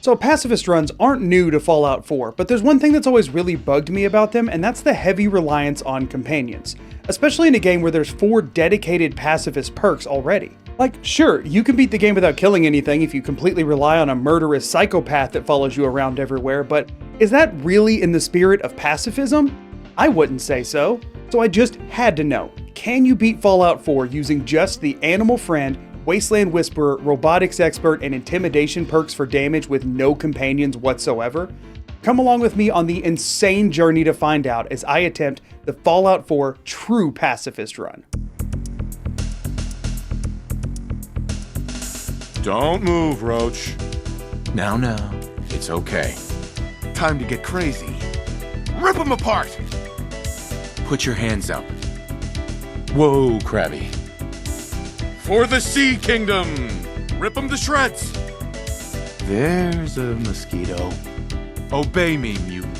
So pacifist runs aren't new to Fallout 4, but there's one thing that's always really bugged me about them, and that's the heavy reliance on companions. Especially in a game where there's 4 dedicated pacifist perks already. Like, sure, you can beat the game without killing anything if you completely rely on a murderous psychopath that follows you around everywhere, but is that really in the spirit of pacifism? I wouldn't say so. So I just had to know, can you beat Fallout 4 using just the Animal Friend, Wasteland Whisperer, Robotics Expert, and Intimidation perks for damage with no companions whatsoever? Come along with me on the insane journey to find out as I attempt the Fallout 4 true pacifist run. Don't move, Roach. No, it's okay. Time to get crazy. Rip them apart! Put your hands up. Whoa, Crabby. For the Sea Kingdom! Rip them to shreds! There's a mosquito. Obey me, mutant.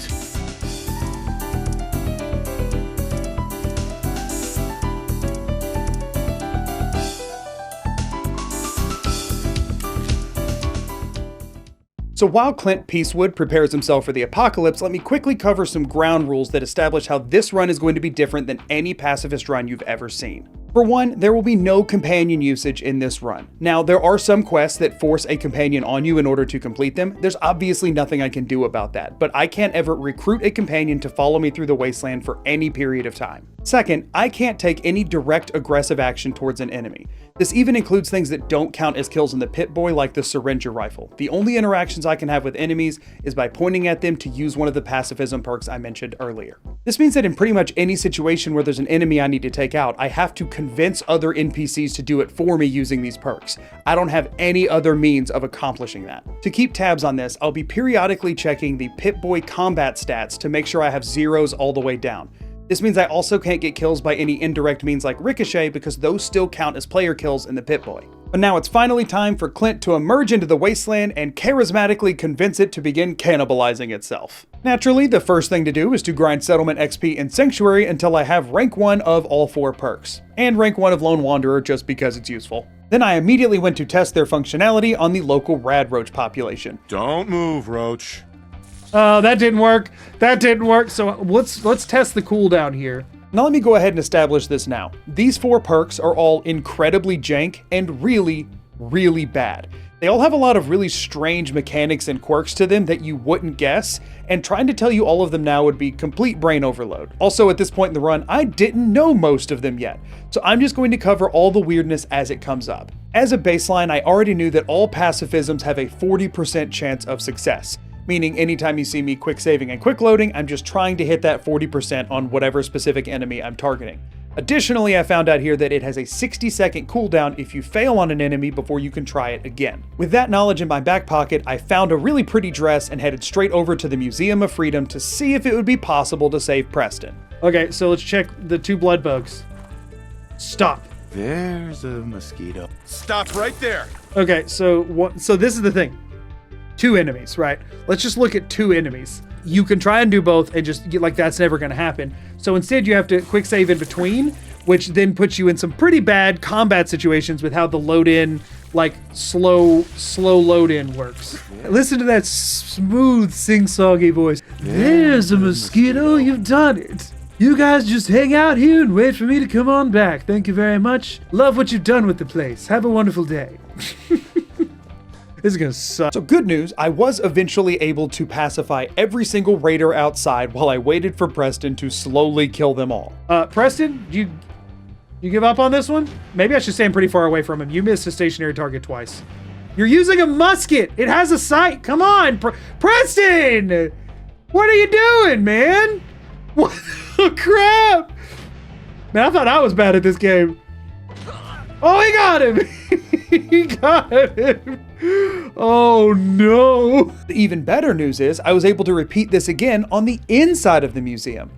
So while Clint Peacewood prepares himself for the apocalypse, let me quickly cover some ground rules that establish how this run is going to be different than any pacifist run you've ever seen. For one, there will be no companion usage in this run. Now, there are some quests that force a companion on you in order to complete them. There's obviously nothing I can do about that, but I can't ever recruit a companion to follow me through the wasteland for any period of time. Second, I can't take any direct aggressive action towards an enemy. This even includes things that don't count as kills in the Pip-Boy, like the syringe rifle. The only interactions I can have with enemies is by pointing at them to use one of the pacifism perks I mentioned earlier. This means that in pretty much any situation where there's an enemy I need to take out, I have to convince other NPCs to do it for me using these perks. I don't have any other means of accomplishing that. To keep tabs on this, I'll be periodically checking the Pip-Boy combat stats to make sure I have zeros all the way down. This means I also can't get kills by any indirect means like Ricochet, because those still count as player kills in the Pip-Boy. But now it's finally time for Clint to emerge into the wasteland and charismatically convince it to begin cannibalizing itself. Naturally, the first thing to do is to grind settlement XP in Sanctuary until I have rank 1 of all 4 perks, and rank 1 of Lone Wanderer just because it's useful. Then I immediately went to test their functionality on the local rad roach population. Don't move, Roach. Oh, that didn't work. That didn't work. So let's test the cooldown here. Now let me go ahead and establish this now. These 4 perks are all incredibly jank and really, really bad. They all have a lot of really strange mechanics and quirks to them that you wouldn't guess, and trying to tell you all of them now would be complete brain overload. Also, at this point in the run, I didn't know most of them yet, so I'm just going to cover all the weirdness as it comes up. As a baseline, I already knew that all pacifisms have a 40% chance of success. Meaning anytime you see me quick saving and quick loading, I'm just trying to hit that 40% on whatever specific enemy I'm targeting. Additionally, I found out here that it has a 60-second cooldown if you fail on an enemy before you can try it again. With that knowledge in my back pocket, I found a really pretty dress and headed straight over to the Museum of Freedom to see if it would be possible to save Preston. Okay, so let's check the 2 blood bugs. Stop. There's a mosquito. Stop right there. Okay, so this is the thing. 2 enemies, right? Let's just look at 2 enemies. You can try and do both and just get like that's never going to happen. So instead you have to quick save in between, which then puts you in some pretty bad combat situations with how the load in, like slow load in works. Listen to that smooth sing-songy voice. There's a mosquito, you've done it. You guys just hang out here and wait for me to come on back. Thank you very much. Love what you've done with the place. Have a wonderful day. This is gonna suck. So good news, I was eventually able to pacify every single raider outside while I waited for Preston to slowly kill them all. Preston, you give up on this one? Maybe I should stand pretty far away from him. You missed a stationary target twice. You're using a musket. It has a sight. Come on, Preston! What are you doing, man? What the crap? Man, I thought I was bad at this game. Oh, he got him! He got him! Oh no! The even better news is I was able to repeat this again on the inside of the museum.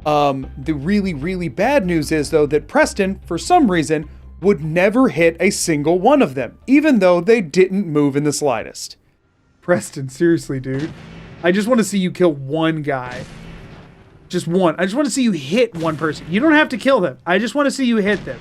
The really, really bad news is though that Preston, for some reason, would never hit a single one of them, even though they didn't move in the slightest. Preston, seriously, dude. I just want to see you kill one guy. Just one. I just want to see you hit one person. You don't have to kill them. I just want to see you hit them.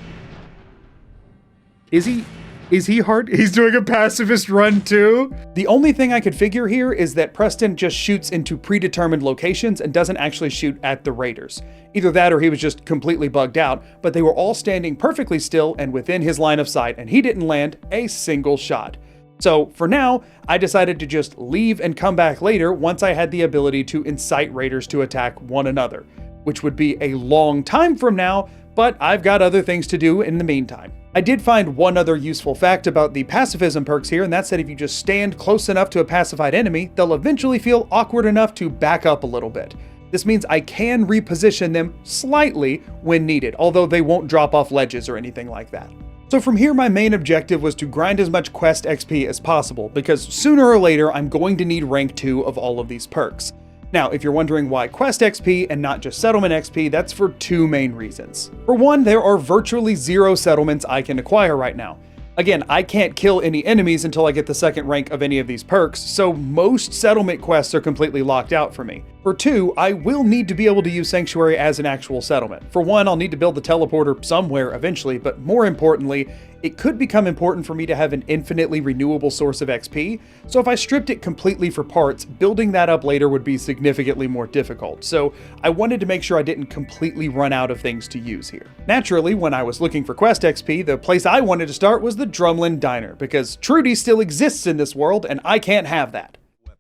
Is he Is he hard? He's doing a pacifist run too? The only thing I could figure here is that Preston just shoots into predetermined locations and doesn't actually shoot at the raiders. Either that or he was just completely bugged out, but they were all standing perfectly still and within his line of sight, and he didn't land a single shot. So for now, I decided to just leave and come back later once I had the ability to incite raiders to attack one another, which would be a long time from now, but I've got other things to do in the meantime. I did find one other useful fact about the pacifism perks here, and that's that if you just stand close enough to a pacified enemy, they'll eventually feel awkward enough to back up a little bit. This means I can reposition them slightly when needed, although they won't drop off ledges or anything like that. So from here, my main objective was to grind as much quest XP as possible, because sooner or later I'm going to need rank 2 of all of these perks. Now, if you're wondering why quest XP and not just settlement XP, that's for 2 main reasons. For one, there are virtually 0 settlements I can acquire right now. Again, I can't kill any enemies until I get the 2nd rank of any of these perks, so most settlement quests are completely locked out for me. For 2, I will need to be able to use Sanctuary as an actual settlement. For 1, I'll need to build the teleporter somewhere eventually, but more importantly, it could become important for me to have an infinitely renewable source of XP, so if I stripped it completely for parts, building that up later would be significantly more difficult, so I wanted to make sure I didn't completely run out of things to use here. Naturally, when I was looking for quest XP, the place I wanted to start was the Drumlin Diner, because Trudy still exists in this world, and I can't have that.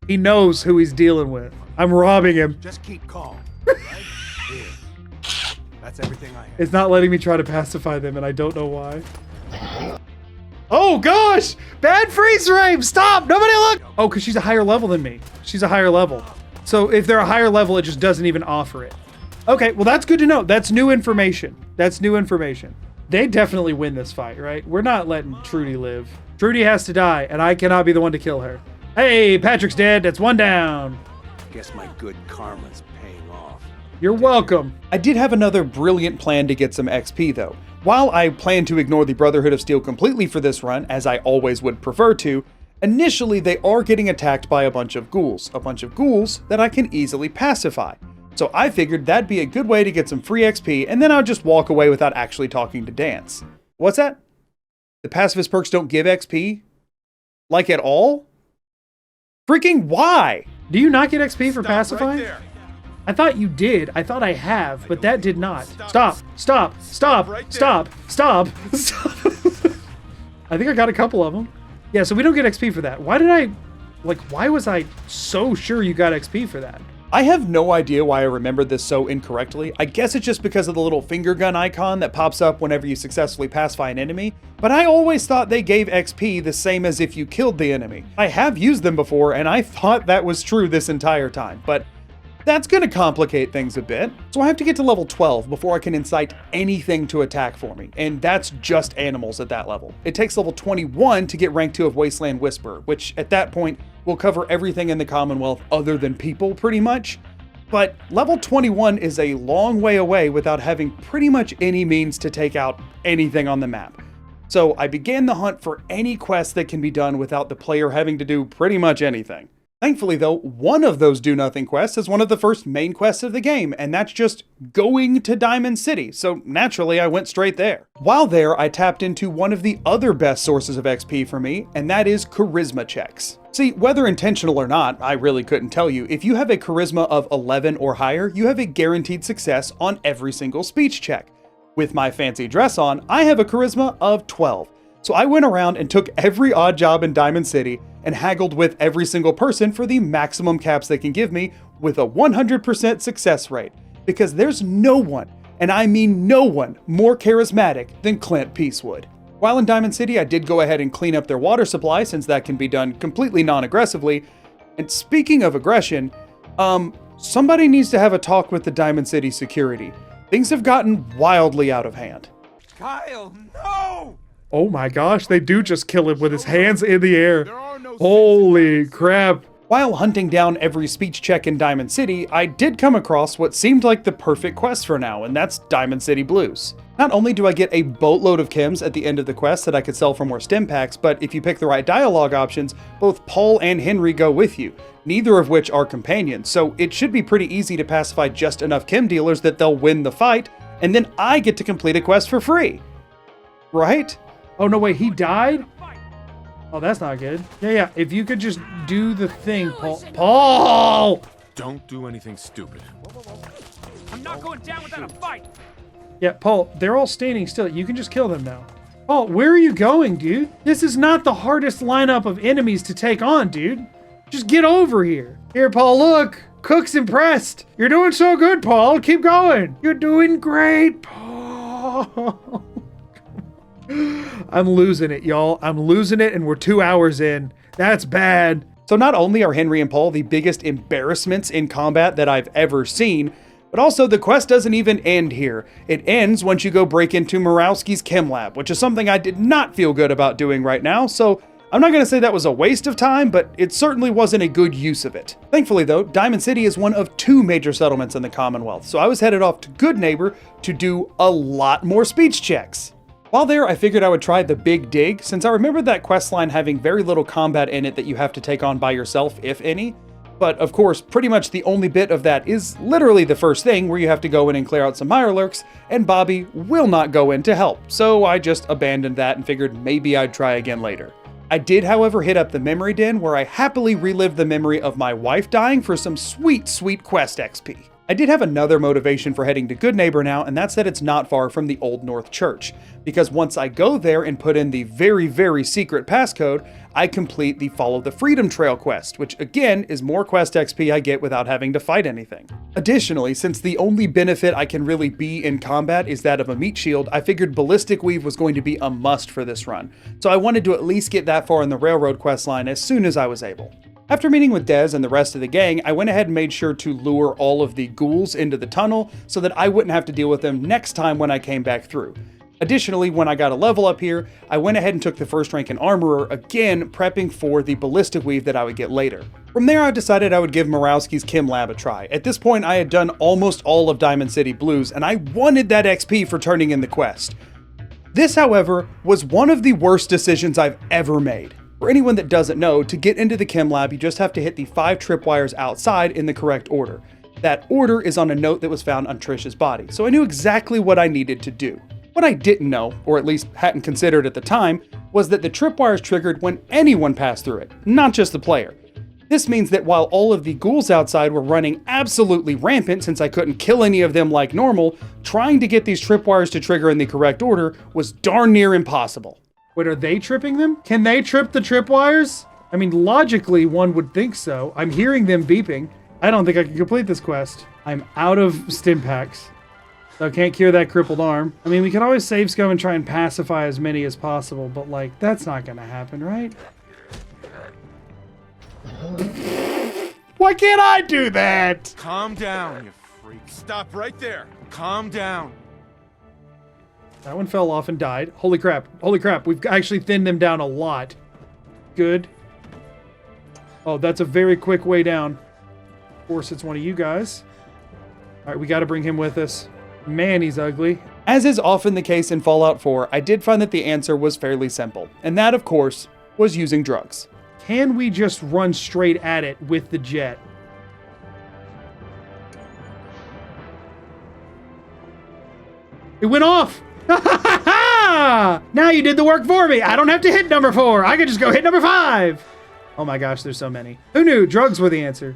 He knows who he's dealing with. I'm robbing him. Just keep calm, right? Here. That's everything I have. It's not letting me try to pacify them, and I don't know why. Oh gosh! Bad freeze frame! Stop! Nobody look! Oh, because she's a higher level than me. She's a higher level. So if they're a higher level, it just doesn't even offer it. Okay, well that's good to know. That's new information. That's new information. They definitely win this fight, right? We're not letting Trudy live. Trudy has to die, and I cannot be the one to kill her. Hey, Patrick's dead. That's 1 down. Guess my good karma's paying off. You're welcome. I did have another brilliant plan to get some XP though. While I plan to ignore the Brotherhood of Steel completely for this run, as I always would prefer to, initially they are getting attacked by a bunch of ghouls that I can easily pacify. So I figured that'd be a good way to get some free XP, and then I'll just walk away without actually talking to Dance. What's that? The pacifist perks don't give XP? Like at all? Freaking why? Do you not get XP for pacifying? Right there. I thought you did. I thought I have, but that did not. Stop. Stop. Stop. Right Stop. Stop. Stop. I think I got a couple of them. Yeah, so we don't get XP for that. Why was I so sure you got XP for that? I have no idea why I remembered this so incorrectly. I guess it's just because of the little finger gun icon that pops up whenever you successfully pacify an enemy, but I always thought they gave XP the same as if you killed the enemy. I have used them before, and I thought that was true this entire time, but that's going to complicate things a bit. So I have to get to level 12 before I can incite anything to attack for me, and that's just animals at that level. It takes level 21 to get rank 2 of Wasteland Whisperer, which at that point will cover everything in the Commonwealth other than people pretty much. But level 21 is a long way away without having pretty much any means to take out anything on the map. So I began the hunt for any quest that can be done without the player having to do pretty much anything. Thankfully though, one of those do-nothing quests is one of the first main quests of the game, and that's just going to Diamond City, so naturally I went straight there. While there, I tapped into one of the other best sources of XP for me, and that is charisma checks. See, whether intentional or not, I really couldn't tell you, if you have a charisma of 11 or higher, you have a guaranteed success on every single speech check. With my fancy dress on, I have a charisma of 12. So I went around and took every odd job in Diamond City and haggled with every single person for the maximum caps they can give me with a 100% success rate. Because there's no one, and I mean no one, more charismatic than Clint Peacewood. While in Diamond City, I did go ahead and clean up their water supply since that can be done completely non-aggressively. And speaking of aggression, somebody needs to have a talk with the Diamond City security. Things have gotten wildly out of hand. Kyle, no! Oh my gosh, they do just kill him with his hands in the air. There are no Holy crap. While hunting down every speech check in Diamond City, I did come across what seemed like the perfect quest for now, and that's Diamond City Blues. Not only do I get a boatload of chems at the end of the quest that I could sell for more stim packs, but if you pick the right dialogue options, both Paul and Henry go with you, neither of which are companions, so it should be pretty easy to pacify just enough chem dealers that they'll win the fight, and then I get to complete a quest for free. Right? Oh no, wait, he died? Oh, that's not good. Yeah. If you could just do the thing, Paul. Paul! Don't do anything stupid. I'm not going down without a fight. Yeah, Paul, they're all standing still. You can just kill them now. Paul, where are you going, dude? This is not the hardest lineup of enemies to take on, dude. Just get over here. Here, Paul, look. Cook's impressed. You're doing so good, Paul. Keep going. You're doing great, Paul. I'm losing it, y'all. I'm losing it, and we're 2 hours in. That's bad. So not only are Henry and Paul the biggest embarrassments in combat that I've ever seen, but also the quest doesn't even end here. It ends once you go break into Murawski's chem lab, which is something I did not feel good about doing right now, so I'm not going to say that was a waste of time, but it certainly wasn't a good use of it. Thankfully though, Diamond City is one of 2 major settlements in the Commonwealth, so I was headed off to Good Neighbor to do a lot more speech checks. While there, I figured I would try the Big Dig, since I remembered that questline having very little combat in it that you have to take on by yourself, if any. But of course, pretty much the only bit of that is literally the first thing, where you have to go in and clear out some Mirelurks, and Bobby will not go in to help, so I just abandoned that and figured maybe I'd try again later. I did, however, hit up the Memory Den, where I happily relived the memory of my wife dying for some sweet, sweet quest XP. I did have another motivation for heading to Good Neighbor now, and that's that it's not far from the Old North Church, because once I go there and put in the very, very secret passcode, I complete the Follow the Freedom Trail quest, which again is more quest XP I get without having to fight anything. Additionally, since the only benefit I can really be in combat is that of a meat shield, I figured Ballistic Weave was going to be a must for this run, so I wanted to at least get that far in the Railroad questline as soon as I was able. After meeting with Dez and the rest of the gang, I went ahead and made sure to lure all of the ghouls into the tunnel so that I wouldn't have to deal with them next time when I came back through. Additionally, when I got a level up here, I went ahead and took the first rank in Armorer, again prepping for the Ballistic Weave that I would get later. From there, I decided I would give Murawski's Chem Lab a try. At this point, I had done almost all of Diamond City Blues, and I wanted that XP for turning in the quest. This, however, was one of the worst decisions I've ever made. For anyone that doesn't know, to get into the Chem Lab, you just have to hit the 5 tripwires outside in the correct order. That order is on a note that was found on Trish's body, so I knew exactly what I needed to do. What I didn't know, or at least hadn't considered at the time, was that the tripwires triggered when anyone passed through it, not just the player. This means that while all of the ghouls outside were running absolutely rampant since I couldn't kill any of them like normal, trying to get these tripwires to trigger in the correct order was darn near impossible. Wait, are they tripping them? Can they trip the tripwires? I mean, logically, one would think so. I'm hearing them beeping. I don't think I can complete this quest. I'm out of stim packs, so I can't cure that crippled arm. I mean, we could always save scum and try and pacify as many as possible, but like, that's not gonna happen, right? Why can't I do that? Calm down, you freak. Stop right there. Calm down. That one fell off and died. Holy crap. Holy crap. We've actually thinned them down a lot. Good. Oh, that's a very quick way down. Of course, it's one of you guys. All right, we got to bring him with us. Man, he's ugly. As is often the case in Fallout 4, I did find that the answer was fairly simple, and that, of course, was using drugs. Can we just run straight at it with the jet? It went off! Now you did the work for me. I don't have to hit number 4. I can just go hit number 5. Oh my gosh, there's so many. Who knew drugs were the answer?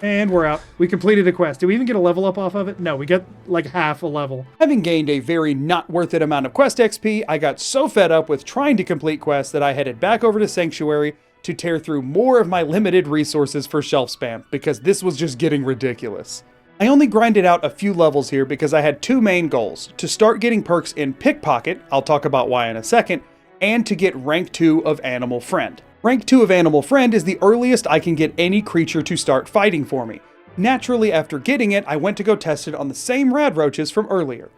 And we're out. We completed a quest. Did we even get a level up off of it? No, we got like half a level. Having gained a very not worth it amount of quest XP, I got so fed up with trying to complete quests that I headed back over to Sanctuary to tear through more of my limited resources for shelf spam, because this was just getting ridiculous. I only grinded out a few levels here because I had 2 main goals: to start getting perks in Pickpocket, I'll talk about why in a second, and to get rank 2 of Animal Friend. Rank 2 of Animal Friend is the earliest I can get any creature to start fighting for me. Naturally, after getting it, I went to go test it on the same radroaches from earlier.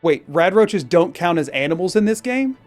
Wait, radroaches don't count as animals in this game?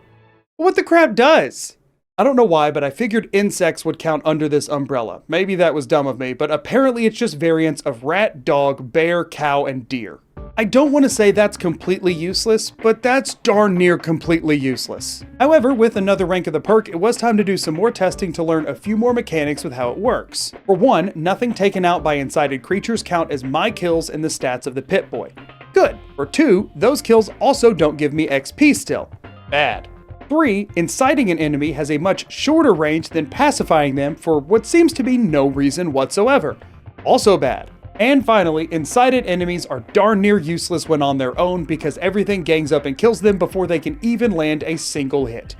What the crap does? I don't know why, but I figured insects would count under this umbrella. Maybe that was dumb of me, but apparently it's just variants of rat, dog, bear, cow, and deer. I don't want to say that's completely useless, but that's darn near completely useless. However, with another rank of the perk, it was time to do some more testing to learn a few more mechanics with how it works. For one, nothing taken out by incited creatures count as my kills in the stats of the Pip-Boy. Good. For 2, those kills also don't give me XP still. Bad. 3, inciting an enemy has a much shorter range than pacifying them for what seems to be no reason whatsoever. Also bad. And finally, incited enemies are darn near useless when on their own because everything gangs up and kills them before they can even land a single hit.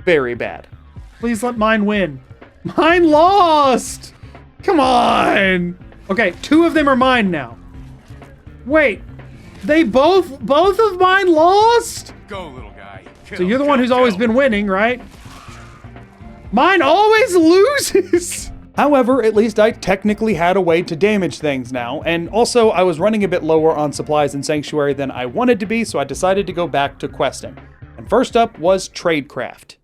Very bad. Please let mine win. Mine lost! Come on! Okay, 2 of them are mine now. Wait, they both of mine lost? Go, little guy. So you're the one who's always been winning, right? Mine always loses! However, at least I technically had a way to damage things now, and also I was running a bit lower on supplies in Sanctuary than I wanted to be, so I decided to go back to questing. And first up was Tradecraft.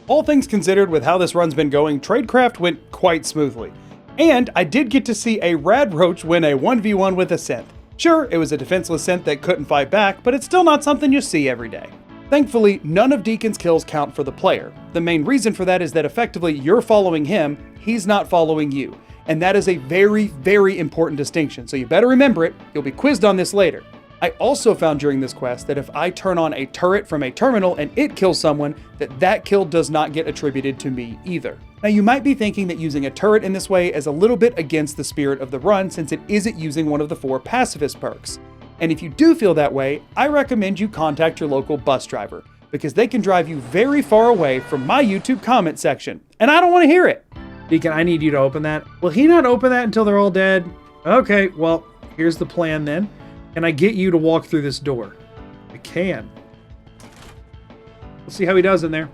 All things considered, with how this run's been going, Tradecraft went quite smoothly. And I did get to see a rad roach win a 1v1 with a synth. Sure, it was a defenseless synth that couldn't fight back, but it's still not something you see every day. Thankfully, none of Deacon's kills count for the player. The main reason for that is that effectively you're following him, he's not following you. And that is a very, very important distinction, so you better remember it, you'll be quizzed on this later. I also found during this quest that if I turn on a turret from a terminal and it kills someone, that kill does not get attributed to me either. Now you might be thinking that using a turret in this way is a little bit against the spirit of the run since it isn't using one of the 4 Pacifist perks. And if you do feel that way, I recommend you contact your local bus driver, because they can drive you very far away from my YouTube comment section, and I don't want to hear it. Deacon, I need you to open that. Will he not open that until they're all dead? Okay, well, here's the plan then. Can I get you to walk through this door? I can. We'll see how he does in there.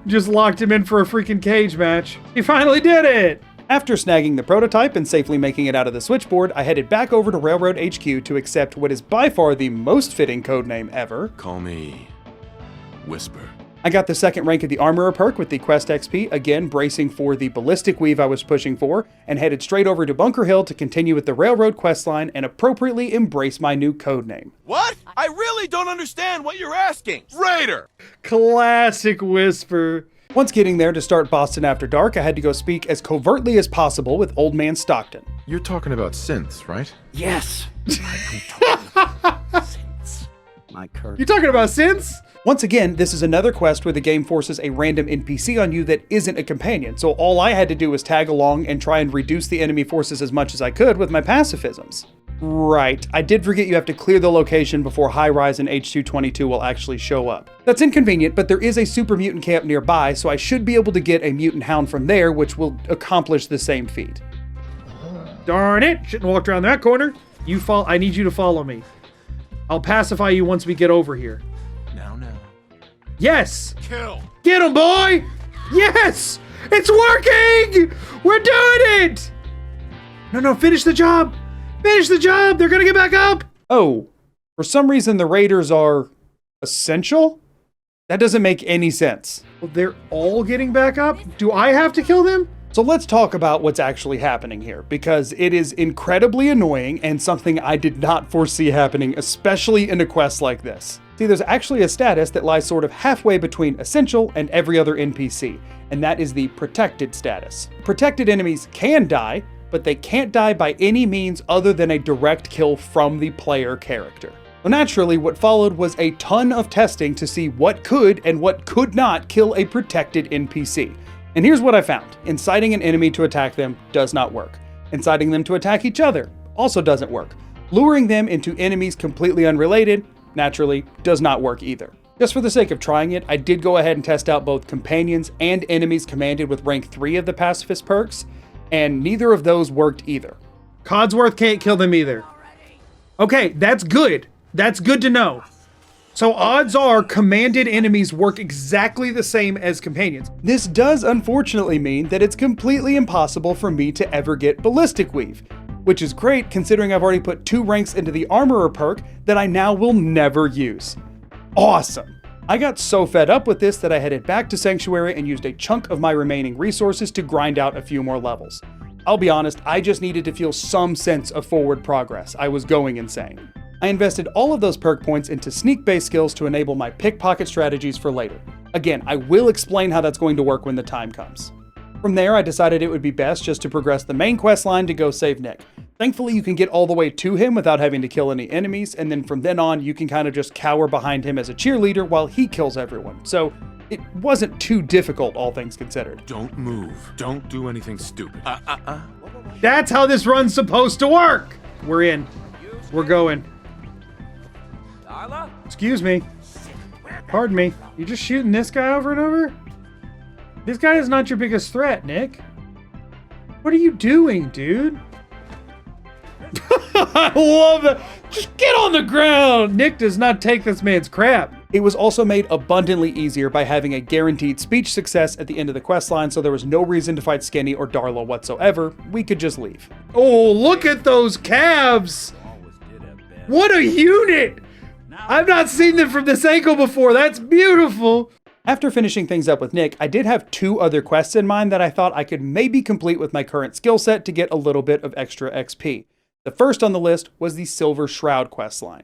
Just locked him in for a freaking cage match. He finally did it! After snagging the prototype and safely making it out of the switchboard, I headed back over to Railroad HQ to accept what is by far the most fitting codename ever. Call me Whisper. I got the 2nd rank of the Armorer perk with the Quest XP, again bracing for the ballistic weave I was pushing for, and headed straight over to Bunker Hill to continue with the Railroad questline and appropriately embrace my new codename. What? I really don't understand what you're asking. Raider! Classic Whisper. Once getting there to start Boston After Dark, I had to go speak as covertly as possible with Old Man Stockton. You're talking about synths, right? Yes. My curse. You talking about synths? Once again, this is another quest where the game forces a random NPC on you that isn't a companion, so all I had to do was tag along and try and reduce the enemy forces as much as I could with my pacifisms. Right, I did forget you have to clear the location before High Rise and H222 will actually show up. That's inconvenient, but there is a super mutant camp nearby, so I should be able to get a mutant hound from there, which will accomplish the same feat. Darn it! Shouldn't have walked around that corner. I need you to follow me. I'll pacify you once we get over here. Now. Yes! Kill! Get him, boy! Yes! It's working! We're doing it! No, finish the job! Finish the job! They're gonna get back up! Oh, for some reason the raiders are essential? That doesn't make any sense. Well, they're all getting back up? Do I have to kill them? So let's talk about what's actually happening here, because it is incredibly annoying and something I did not foresee happening, especially in a quest like this. See, there's actually a status that lies sort of halfway between Essential and every other NPC, and that is the Protected status. Protected enemies can die, but they can't die by any means other than a direct kill from the player character. So naturally, what followed was a ton of testing to see what could and what could not kill a protected NPC. And here's what I found. Inciting an enemy to attack them does not work. Inciting them to attack each other also doesn't work. Luring them into enemies completely unrelated, naturally, does not work either. Just for the sake of trying it, I did go ahead and test out both companions and enemies commanded with rank 3 of the Pacifist perks, and neither of those worked either. Codsworth can't kill them either. Okay, that's good. That's good to know. So odds are commanded enemies work exactly the same as companions. This does unfortunately mean that it's completely impossible for me to ever get Ballistic Weave, which is great considering I've already put 2 ranks into the Armorer perk that I now will never use. Awesome! I got so fed up with this that I headed back to Sanctuary and used a chunk of my remaining resources to grind out a few more levels. I'll be honest, I just needed to feel some sense of forward progress. I was going insane. I invested all of those perk points into sneak-based skills to enable my pickpocket strategies for later. Again, I will explain how that's going to work when the time comes. From there, I decided it would be best just to progress the main quest line to go save Nick. Thankfully, you can get all the way to him without having to kill any enemies, and then from then on, you can kind of just cower behind him as a cheerleader while he kills everyone. So it wasn't too difficult, all things considered. Don't move. Don't do anything stupid. That's how this run's supposed to work. We're in. We're going. Excuse me. Pardon me. You just shooting this guy over and over? This guy is not your biggest threat, Nick. What are you doing, dude? I love that. Just get on the ground. Nick does not take this man's crap. It was also made abundantly easier by having a guaranteed speech success at the end of the questline, so there was no reason to fight Skinny or Darla whatsoever. We could just leave. Oh, look at those calves. What a unit. I've not seen them from this angle before. That's beautiful. After finishing things up with Nick, I did have 2 other quests in mind that I thought I could maybe complete with my current skill set to get a little bit of extra XP. The first on the list was the Silver Shroud questline.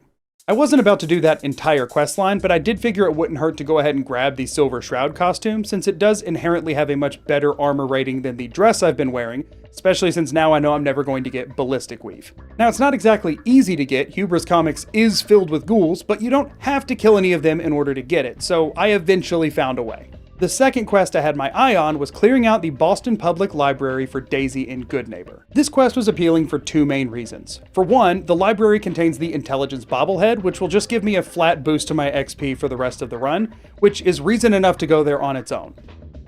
I wasn't about to do that entire questline, but I did figure it wouldn't hurt to go ahead and grab the Silver Shroud costume, since it does inherently have a much better armor rating than the dress I've been wearing, especially since now I know I'm never going to get Ballistic Weave. Now, it's not exactly easy to get. Hubris Comics is filled with ghouls, but you don't have to kill any of them in order to get it, so I eventually found a way. The second quest I had my eye on was clearing out the Boston Public Library for Daisy and Goodneighbor. This quest was appealing for 2 main reasons. For one, the library contains the Intelligence Bobblehead, which will just give me a flat boost to my XP for the rest of the run, which is reason enough to go there on its own.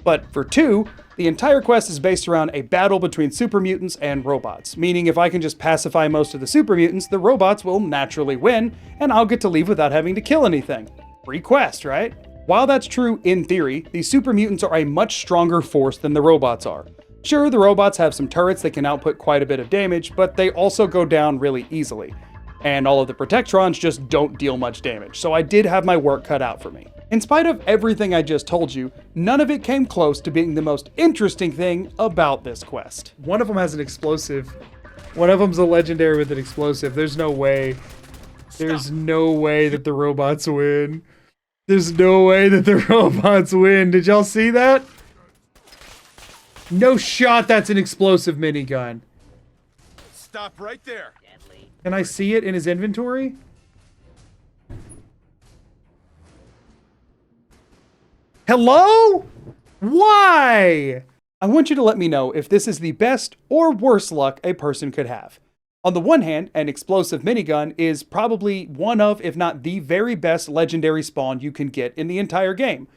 But for 2, the entire quest is based around a battle between super mutants and robots, meaning if I can just pacify most of the super mutants, the robots will naturally win, and I'll get to leave without having to kill anything. Free quest, right? While that's true in theory, the super mutants are a much stronger force than the robots are. Sure, the robots have some turrets that can output quite a bit of damage, but they also go down really easily. And all of the Protectrons just don't deal much damage, so I did have my work cut out for me. In spite of everything I just told you, none of it came close to being the most interesting thing about this quest. One of them has an explosive. One of them's a legendary with an explosive. There's no way. There's no way that the robots win. There's no way that the robots win. Did y'all see that? No shot that's an explosive minigun. Stop right there. Can I see it in his inventory? Hello? Why? I want you to let me know if this is the best or worst luck a person could have. On the one hand, an explosive minigun is probably one of, if not the very best legendary spawn you can get in the entire game.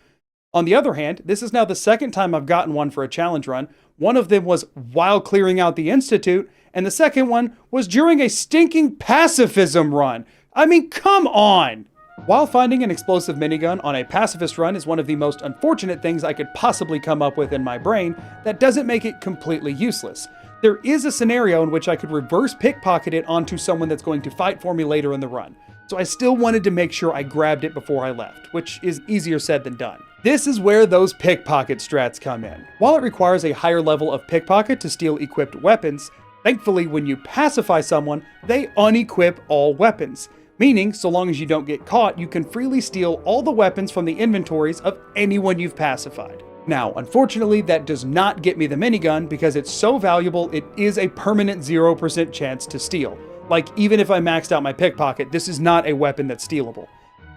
On the other hand, this is now the second time I've gotten one for a challenge run. One of them was while clearing out the Institute, and the second one was during a stinking pacifism run. I mean, come on! While finding an explosive minigun on a pacifist run is one of the most unfortunate things I could possibly come up with in my brain, that doesn't make it completely useless. There is a scenario in which I could reverse pickpocket it onto someone that's going to fight for me later in the run. So I still wanted to make sure I grabbed it before I left, which is easier said than done. This is where those pickpocket strats come in. While it requires a higher level of pickpocket to steal equipped weapons, thankfully when you pacify someone, they unequip all weapons. Meaning, so long as you don't get caught, you can freely steal all the weapons from the inventories of anyone you've pacified. Now, unfortunately, that does not get me the minigun because it's so valuable it is a permanent 0% chance to steal. Like, even if I maxed out my pickpocket, this is not a weapon that's stealable.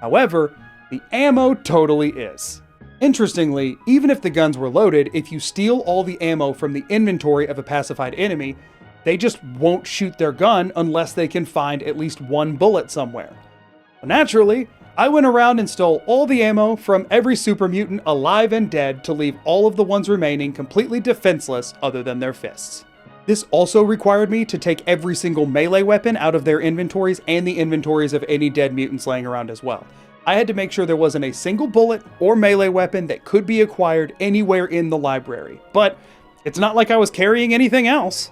However, the ammo totally is. Interestingly, even if the guns were loaded, if you steal all the ammo from the inventory of a pacified enemy, they just won't shoot their gun unless they can find at least one bullet somewhere. Well, naturally, I went around and stole all the ammo from every super mutant alive and dead to leave all of the ones remaining completely defenseless other than their fists. This also required me to take every single melee weapon out of their inventories and the inventories of any dead mutants laying around as well. I had to make sure there wasn't a single bullet or melee weapon that could be acquired anywhere in the library. But it's not like I was carrying anything else.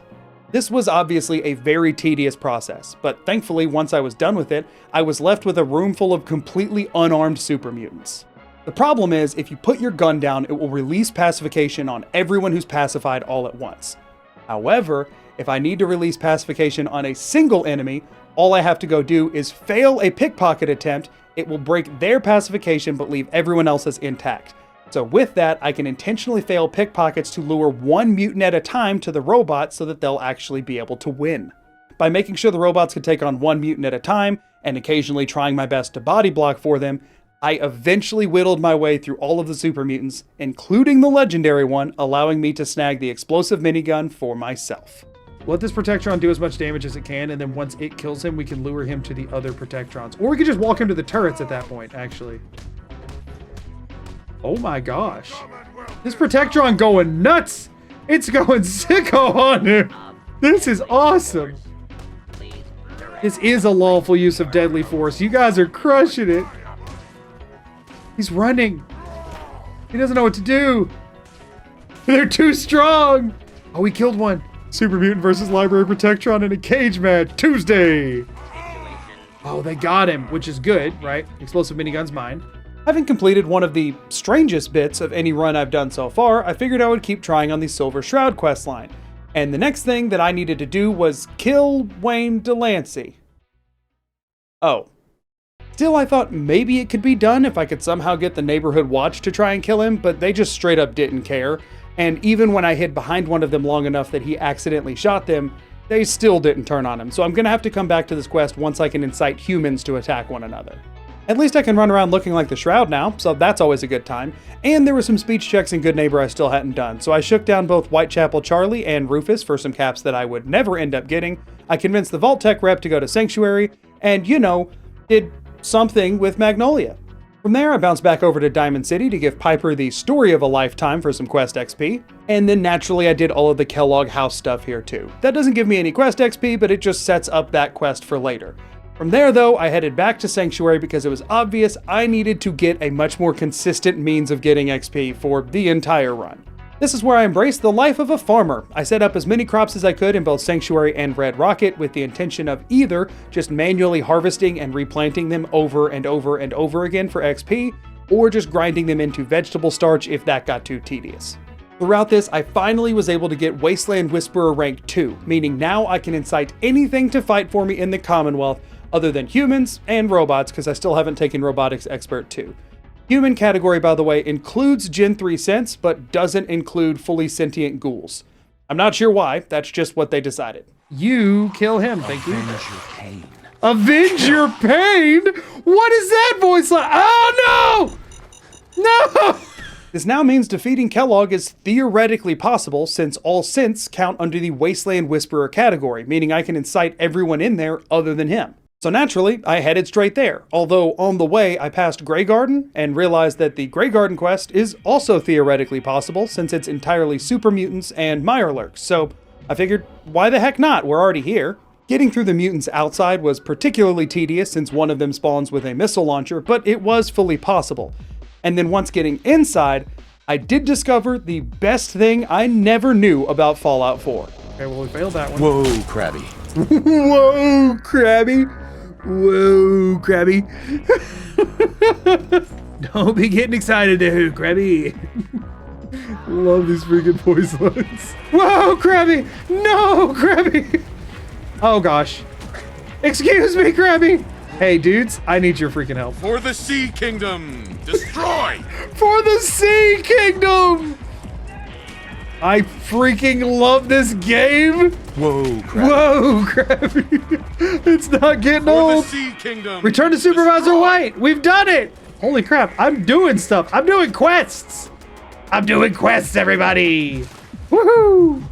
This was obviously a very tedious process, but thankfully once I was done with it, I was left with a room full of completely unarmed super mutants. The problem is, if you put your gun down, it will release pacification on everyone who's pacified all at once. However, if I need to release pacification on a single enemy, all I have to go do is fail a pickpocket attempt. It will break their pacification but leave everyone else's intact. So with that, I can intentionally fail pickpockets to lure one mutant at a time to the robot so that they'll actually be able to win. by making sure the robots could take on one mutant at a time, and occasionally trying my best to body block for them, I eventually whittled my way through all of the super mutants, including the legendary one, allowing me to snag the explosive minigun for myself. Let this Protectron do as much damage as it can, and then once it kills him, we can lure him to the other Protectrons. Or we could just walk him to the turrets at that point, actually. Oh my gosh. This Protectron going nuts! It's going sicko on him! This is awesome! This is a lawful use of deadly force. You guys are crushing it. He's running. He doesn't know what to do. They're too strong. Oh, we killed one. Super Mutant versus Library Protectron in a cage match Tuesday. Oh, they got him, which is good, right? Explosive minigun's mine. Having completed one of the strangest bits of any run I've done so far, I figured I would keep trying on the Silver Shroud questline. And the next thing that I needed to do was kill Wayne Delancey. Oh. Still, I thought maybe it could be done if I could somehow get the neighborhood watch to try and kill him, but they just straight up didn't care. And even when I hid behind one of them long enough that he accidentally shot them, they still didn't turn on him. So I'm gonna have to come back to this quest once I can incite humans to attack one another. At least I can run around looking like the Shroud now, so that's always a good time. And there were some speech checks in Good Neighbor I still hadn't done, so I shook down both Whitechapel Charlie and Rufus for some caps that I would never end up getting. I convinced the Vault Tech rep to go to Sanctuary, and, you know, did something with Magnolia. From there, I bounced back over to Diamond City to give Piper the story of a lifetime for some quest XP, and then naturally I did all of the Kellogg house stuff here too. That doesn't give me any quest XP, but it just sets up that quest for later. From there though, I headed back to Sanctuary because it was obvious I needed to get a much more consistent means of getting XP for the entire run. This is where I embraced the life of a farmer. I set up as many crops as I could in both Sanctuary and Red Rocket with the intention of either just manually harvesting and replanting them over and over and over again for XP, or just grinding them into vegetable starch if that got too tedious. Throughout this, I finally was able to get Wasteland Whisperer rank 2, meaning now I can incite anything to fight for me in the Commonwealth other than humans and robots, because I still haven't taken Robotics Expert 2. Human category, by the way, includes Gen 3 Sense, but doesn't include fully sentient ghouls. I'm not sure why, that's just what they decided. You kill him, thank you. Avenge your pain. Avenge your pain? What is that voice like? Oh no! No! This now means defeating Kellogg is theoretically possible since all synths count under the Wasteland Whisperer category, meaning I can incite everyone in there other than him. So naturally, I headed straight there, although on the way I passed Grey Garden and realized that the Grey Garden quest is also theoretically possible since it's entirely super mutants and Mirelurks, so I figured, why the heck not? We're already here. Getting through the mutants outside was particularly tedious since one of them spawns with a missile launcher, but it was fully possible. And then once getting inside, I did discover the best thing I never knew about Fallout 4. Okay, well we failed that one. Whoa, Crabby. Whoa, Crabby. Whoa, Crabby. Don't be getting excited there, Crabby. Love these freaking voice lines. Whoa, Crabby! No, Crabby! Oh gosh. Excuse me, Crabby! Hey dudes, I need your freaking help. For the Sea Kingdom! Destroy! For the Sea Kingdom! I freaking love this game! Whoa, Crabby. Whoa, Crabby! It's not getting For the old! Sea Kingdom! Return to Supervisor Destroy! White! We've done it! Holy crap, I'm doing stuff! I'm doing quests! I'm doing quests, everybody! Woohoo!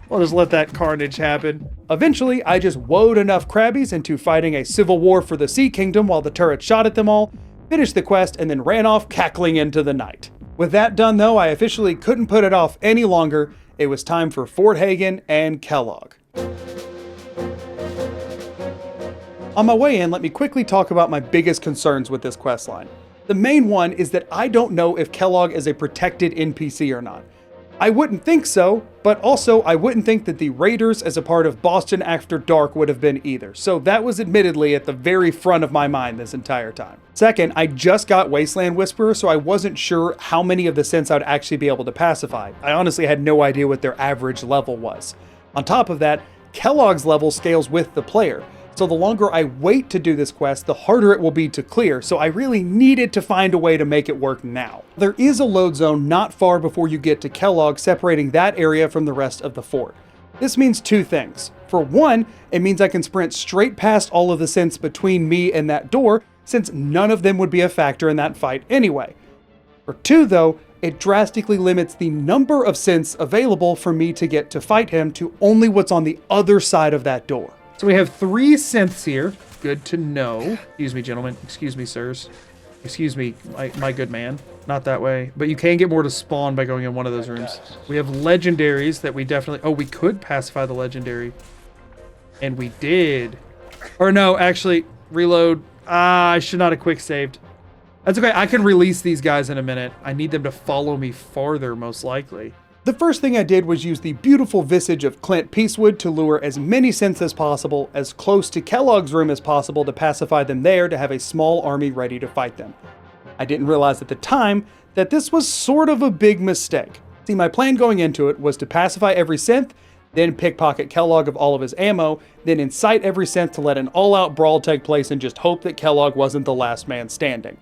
We'll just let that carnage happen. Eventually, I just woed enough Crabbies into fighting a civil war for the Sea Kingdom while the turret shot at them all, finished the quest, and then ran off cackling into the night. With that done though, I officially couldn't put it off any longer. It was time for Fort Hagen and Kellogg. On my way in, let me quickly talk about my biggest concerns with this questline. The main one is that I don't know if Kellogg is a protected NPC or not. I wouldn't think so, but also I wouldn't think that the Raiders as a part of Boston After Dark would have been either, so that was admittedly at the very front of my mind this entire time. Second, I just got Wasteland Whisperer, so I wasn't sure how many of the synths I'd actually be able to pacify. I honestly had no idea what their average level was. On top of that, Kellogg's level scales with the player, so the longer I wait to do this quest, the harder it will be to clear, so I really needed to find a way to make it work now. There is a load zone not far before you get to Kellogg, separating that area from the rest of the fort. This means two things. For one, it means I can sprint straight past all of the synths between me and that door, since none of them would be a factor in that fight anyway. For two though, it drastically limits the number of synths available for me to get to fight him to only what's on the other side of that door. So we have 3 synths here. Good to know. Excuse me, gentlemen. Excuse me, sirs. Excuse me, my good man. Not that way. But you can get more to spawn by going in one of those rooms. We have legendaries that we definitely... Oh, we could pacify the legendary. And we did. Or no, actually, reload. I should not have quick saved. That's okay. I can release these guys in a minute. I need them to follow me farther, most likely. The first thing I did was use the beautiful visage of Clint Peacewood to lure as many synths as possible, as close to Kellogg's room as possible to pacify them there to have a small army ready to fight them. I didn't realize at the time that this was sort of a big mistake. See, my plan going into it was to pacify every synth, then pickpocket Kellogg of all of his ammo, then incite every synth to let an all-out brawl take place and just hope that Kellogg wasn't the last man standing.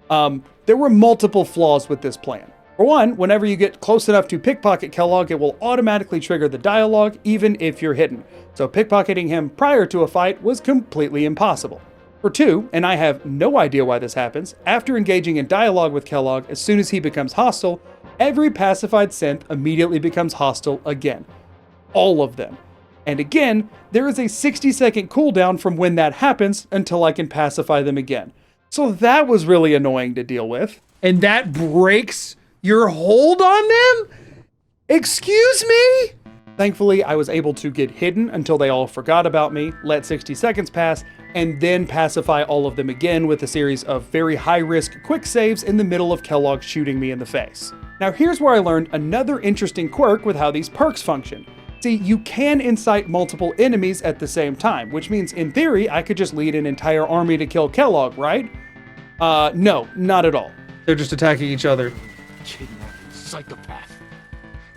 There were multiple flaws with this plan. For one, whenever you get close enough to pickpocket Kellogg, it will automatically trigger the dialogue, even if you're hidden. So pickpocketing him prior to a fight was completely impossible. For two, and I have no idea why this happens, after engaging in dialogue with Kellogg, as soon as he becomes hostile, every pacified synth immediately becomes hostile again. All of them. And again, there is a 60-second cooldown from when that happens until I can pacify them again. So that was really annoying to deal with. And that breaks your hold on them? Excuse me? Thankfully, I was able to get hidden until they all forgot about me, let 60 seconds pass, and then pacify all of them again with a series of very high-risk quick saves in the middle of Kellogg shooting me in the face. Now here's where I learned another interesting quirk with how these perks function. See, you can incite multiple enemies at the same time, which means in theory, I could just lead an entire army to kill Kellogg, right? No, not at all. They're just attacking each other. Kidnapping psychopath.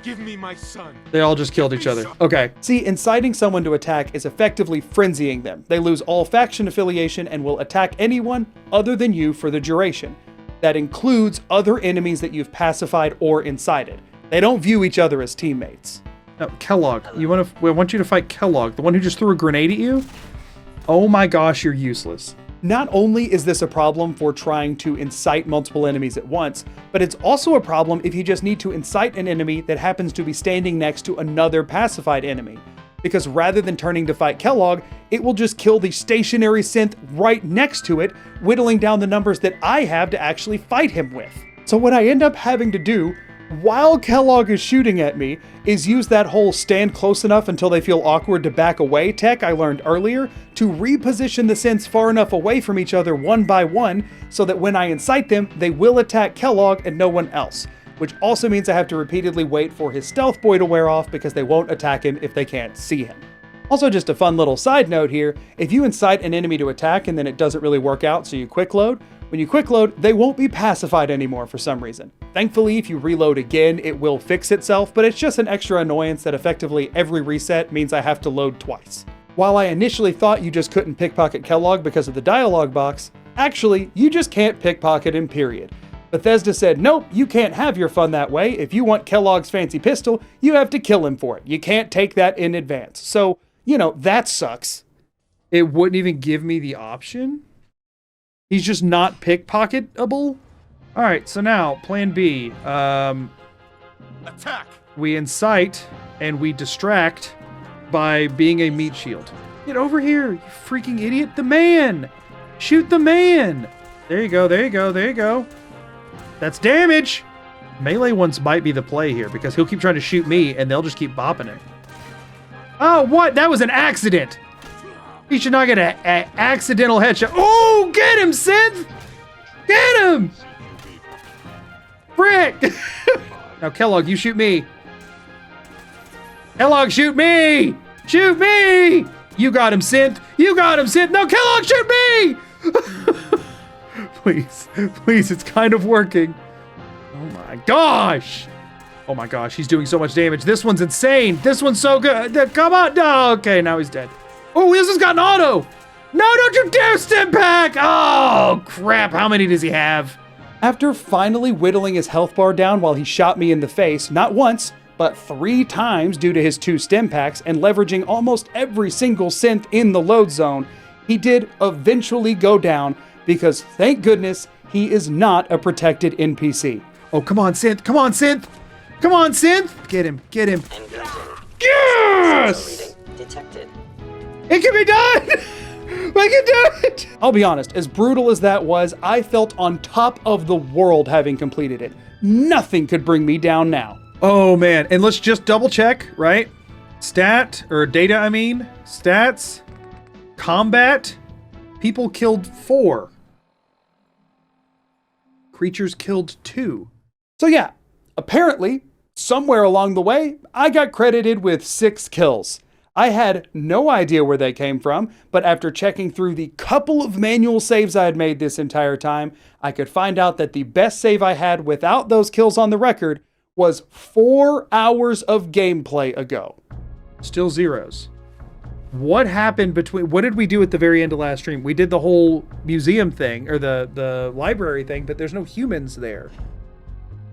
Give me my son. They all just killed each other. Okay. See, inciting someone to attack is effectively frenzying them. They lose all faction affiliation and will attack anyone other than you for the duration. That includes other enemies that you've pacified or incited. They don't view each other as teammates. No, Kellogg. I want you to fight Kellogg, the one who just threw a grenade at you? Oh my gosh, you're useless. Not only is this a problem for trying to incite multiple enemies at once, but it's also a problem if you just need to incite an enemy that happens to be standing next to another pacified enemy. Because rather than turning to fight Kellogg, it will just kill the stationary synth right next to it, whittling down the numbers that I have to actually fight him with. So what I end up having to do while Kellogg is shooting at me is use that whole stand close enough until they feel awkward to back away tech I learned earlier to reposition the synths far enough away from each other one by one so that when I incite them, they will attack Kellogg and no one else, which also means I have to repeatedly wait for his stealth boy to wear off because they won't attack him if they can't see him. Also, just a fun little side note here, if you incite an enemy to attack and then it doesn't really work out so you quick load, when you quick load, they won't be pacified anymore for some reason. Thankfully, if you reload again, it will fix itself, but it's just an extra annoyance that effectively every reset means I have to load twice. While I initially thought you just couldn't pickpocket Kellogg because of the dialogue box, actually, you just can't pickpocket him, period. Bethesda said, nope, you can't have your fun that way. If you want Kellogg's fancy pistol, you have to kill him for it. You can't take that in advance. So, you know, that sucks. It wouldn't even give me the option? He's just not pickpocketable? All right, so now plan B. Attack. We incite and we distract by being a meat shield. Get over here, you freaking idiot. The man! Shoot the man! There you go, there you go, there you go. That's damage! Melee ones might be the play here because he'll keep trying to shoot me and they'll just keep bopping it. Oh, what? That was an accident! He should not get an accidental headshot. Oh, get him, Synth! Get him! Frick! Now, Kellogg, you shoot me. Kellogg, shoot me! Shoot me! You got him, Synth. You got him, Synth. No, Kellogg, shoot me! Please, please, it's kind of working. Oh my gosh! Oh my gosh, he's doing so much damage. This one's insane. This one's so good. Come on. No, okay, now he's dead. Oh, this has got an auto. No, don't you dare step back. Oh, crap. How many does he have? After finally whittling his health bar down while he shot me in the face, not once, but 3 times due to his 2 stim packs and leveraging almost every single synth in the load zone, he did eventually go down because thank goodness he is not a protected NPC. Oh, come on, Synth. Come on, Synth. Come on, Synth. Get him. Get him. Yes! Detected. It can be done. I can do it. I'll be honest, as brutal as that was, I felt on top of the world having completed it. Nothing could bring me down now. Oh, man. And let's just double check, right? Stat, or data, I mean. Stats. Combat. People killed 4. Creatures killed 2. So yeah, apparently, somewhere along the way, I got credited with 6 kills. I had no idea where they came from, but after checking through the couple of manual saves I had made this entire time, I could find out that the best save I had without those kills on the record was 4 hours of gameplay ago. Still zeros. What happened between... What did we do at the very end of last stream? We did the whole museum thing, or the library thing, but there's no humans there.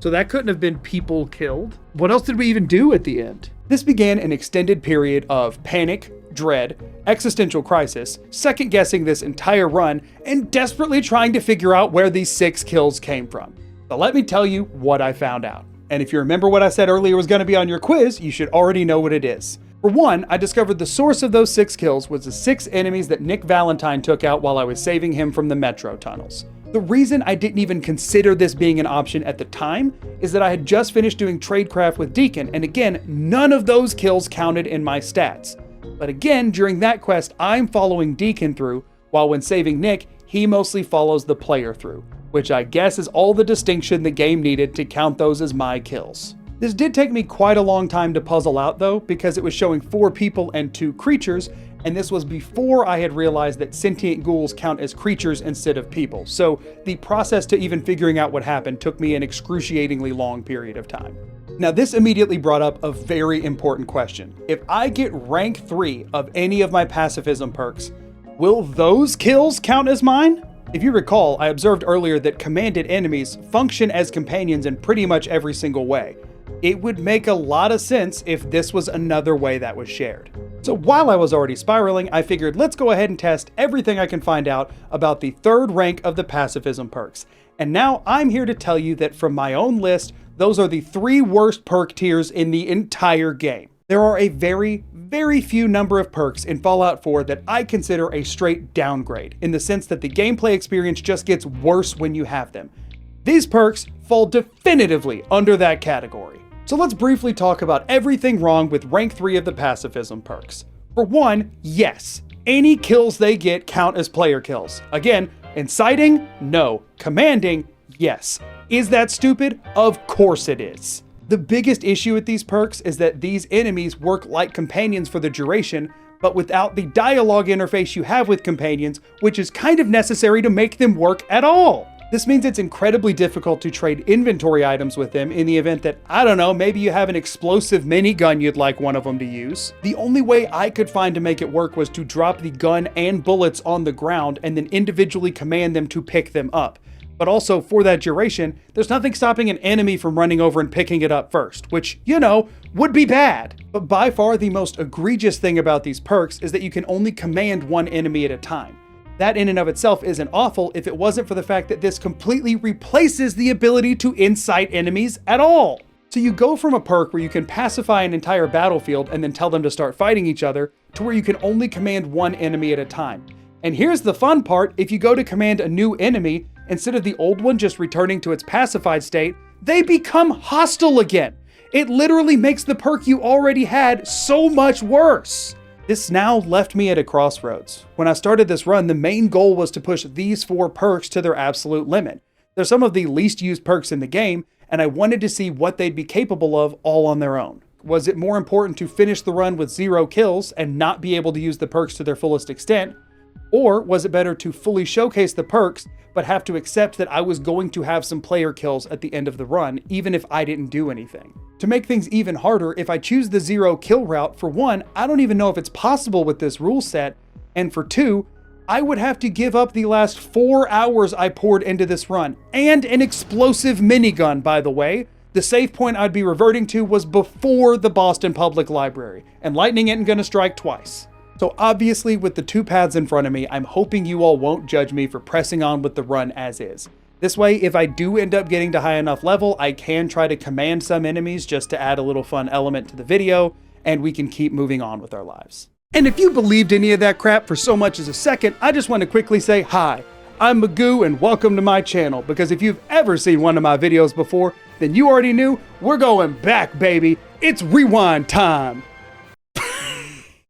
So that couldn't have been people killed. What else did we even do at the end? This began an extended period of panic, dread, existential crisis, second-guessing this entire run, and desperately trying to figure out where these 6 kills came from. But let me tell you what I found out. And if you remember what I said earlier was going to be on your quiz, you should already know what it is. For one, I discovered the source of those 6 kills was the 6 enemies that Nick Valentine took out while I was saving him from the metro tunnels. The reason I didn't even consider this being an option at the time is that I had just finished doing tradecraft with Deacon, and again, none of those kills counted in my stats. But again, during that quest, I'm following Deacon through, while when saving Nick, he mostly follows the player through, which I guess is all the distinction the game needed to count those as my kills. This did take me quite a long time to puzzle out though, because it was showing 4 people and 2 creatures, and this was before I had realized that sentient ghouls count as creatures instead of people. So the process to even figuring out what happened took me an excruciatingly long period of time. Now this immediately brought up a very important question. If I get rank 3 of any of my pacifism perks, will those kills count as mine? If you recall, I observed earlier that commanded enemies function as companions in pretty much every single way. It would make a lot of sense if this was another way that was shared. So while I was already spiraling, I figured let's go ahead and test everything I can find out about the 3rd rank of the pacifism perks. And now I'm here to tell you that from my own list, those are the 3 worst perk tiers in the entire game. There are a very few number of perks in Fallout 4 that I consider a straight downgrade, in the sense that the gameplay experience just gets worse when you have them. These perks fall definitively under that category. So let's briefly talk about everything wrong with rank 3 of the pacifism perks. For one, yes, any kills they get count as player kills. Again, inciting? No. Commanding? Yes. Is that stupid? Of course it is. The biggest issue with these perks is that these enemies work like companions for the duration, but without the dialogue interface you have with companions, which is kind of necessary to make them work at all. This means it's incredibly difficult to trade inventory items with them in the event that, I don't know, maybe you have an explosive minigun you'd like one of them to use. The only way I could find to make it work was to drop the gun and bullets on the ground and then individually command them to pick them up. But also, for that duration, there's nothing stopping an enemy from running over and picking it up first, which, you know, would be bad. But by far the most egregious thing about these perks is that you can only command one enemy at a time. That in and of itself isn't awful if it wasn't for the fact that this completely replaces the ability to incite enemies at all. So you go from a perk where you can pacify an entire battlefield and then tell them to start fighting each other, to where you can only command one enemy at a time. And here's the fun part, if you go to command a new enemy, instead of the old one just returning to its pacified state, they become hostile again. It literally makes the perk you already had so much worse. This now left me at a crossroads. When I started this run, the main goal was to push these 4 perks to their absolute limit. They're some of the least used perks in the game, and I wanted to see what they'd be capable of all on their own. Was it more important to finish the run with 0 kills and not be able to use the perks to their fullest extent? Or was it better to fully showcase the perks, but have to accept that I was going to have some player kills at the end of the run, even if I didn't do anything? To make things even harder, if I choose the 0 kill route, for one, I don't even know if it's possible with this rule set, and for 2, I would have to give up the last 4 hours I poured into this run, and an explosive minigun, by the way. The save point I'd be reverting to was before the Boston Public Library, and lightning isn't gonna strike twice. So obviously with the 2 paths in front of me, I'm hoping you all won't judge me for pressing on with the run as is. This way, if I do end up getting to high enough level, I can try to command some enemies just to add a little fun element to the video, and we can keep moving on with our lives. And if you believed any of that crap for so much as a second, I just want to quickly say hi. I'm Magoo and welcome to my channel, because if you've ever seen one of my videos before, then you already knew we're going back, baby. It's rewind time.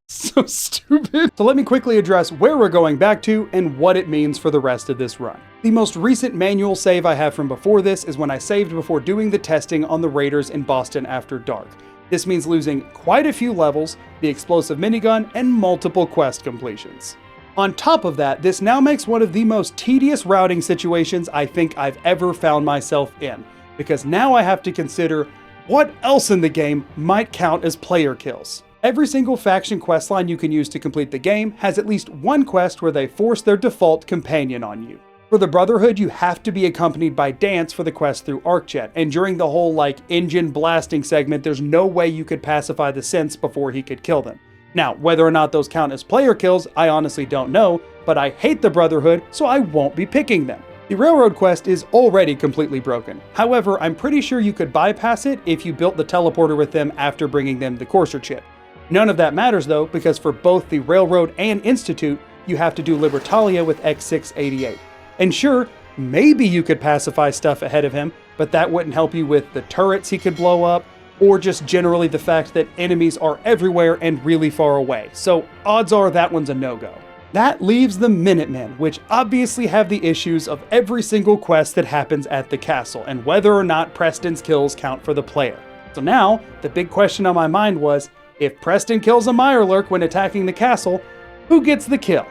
So stupid. So let me quickly address where we're going back to and what it means for the rest of this run. The most recent manual save I have from before this is when I saved before doing the testing on the Raiders in Boston After Dark. This means losing quite a few levels, the explosive minigun, and multiple quest completions. On top of that, this now makes one of the most tedious routing situations I think I've ever found myself in, because now I have to consider what else in the game might count as player kills. Every single faction questline you can use to complete the game has at least one quest where they force their default companion on you. For the Brotherhood, you have to be accompanied by Dance for the quest through ArcJet, and during the whole engine blasting segment, there's no way you could pacify the synths before he could kill them. Now, whether or not those count as player kills, I honestly don't know, but I hate the Brotherhood, so I won't be picking them. The Railroad quest is already completely broken. However, I'm pretty sure you could bypass it if you built the teleporter with them after bringing them the Courser chip. None of that matters though, because for both the Railroad and Institute, you have to do Libertalia with X688. And sure, maybe you could pacify stuff ahead of him, but that wouldn't help you with the turrets he could blow up, or just generally the fact that enemies are everywhere and really far away. So odds are that one's a no-go. That leaves the Minutemen, which obviously have the issues of every single quest that happens at the castle, and whether or not Preston's kills count for the player. So now, the big question on my mind was, if Preston kills a Mirelurk when attacking the castle, who gets the kill?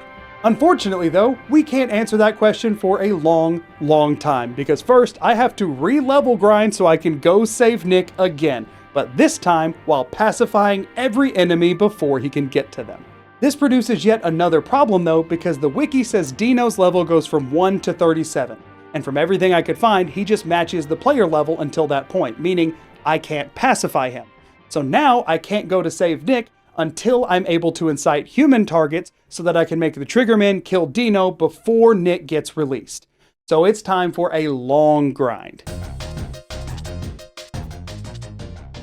Unfortunately though, we can't answer that question for a long time, because first I have to re-level grind so I can go save Nick again, but this time while pacifying every enemy before he can get to them. This produces yet another problem though, because the wiki says Dino's level goes from 1 to 37, and from everything I could find, he just matches the player level until that point, meaning I can't pacify him. So now I can't go to save Nick until I'm able to incite human targets so that I can make the Triggermen kill Dino before Nick gets released. So it's time for a long grind.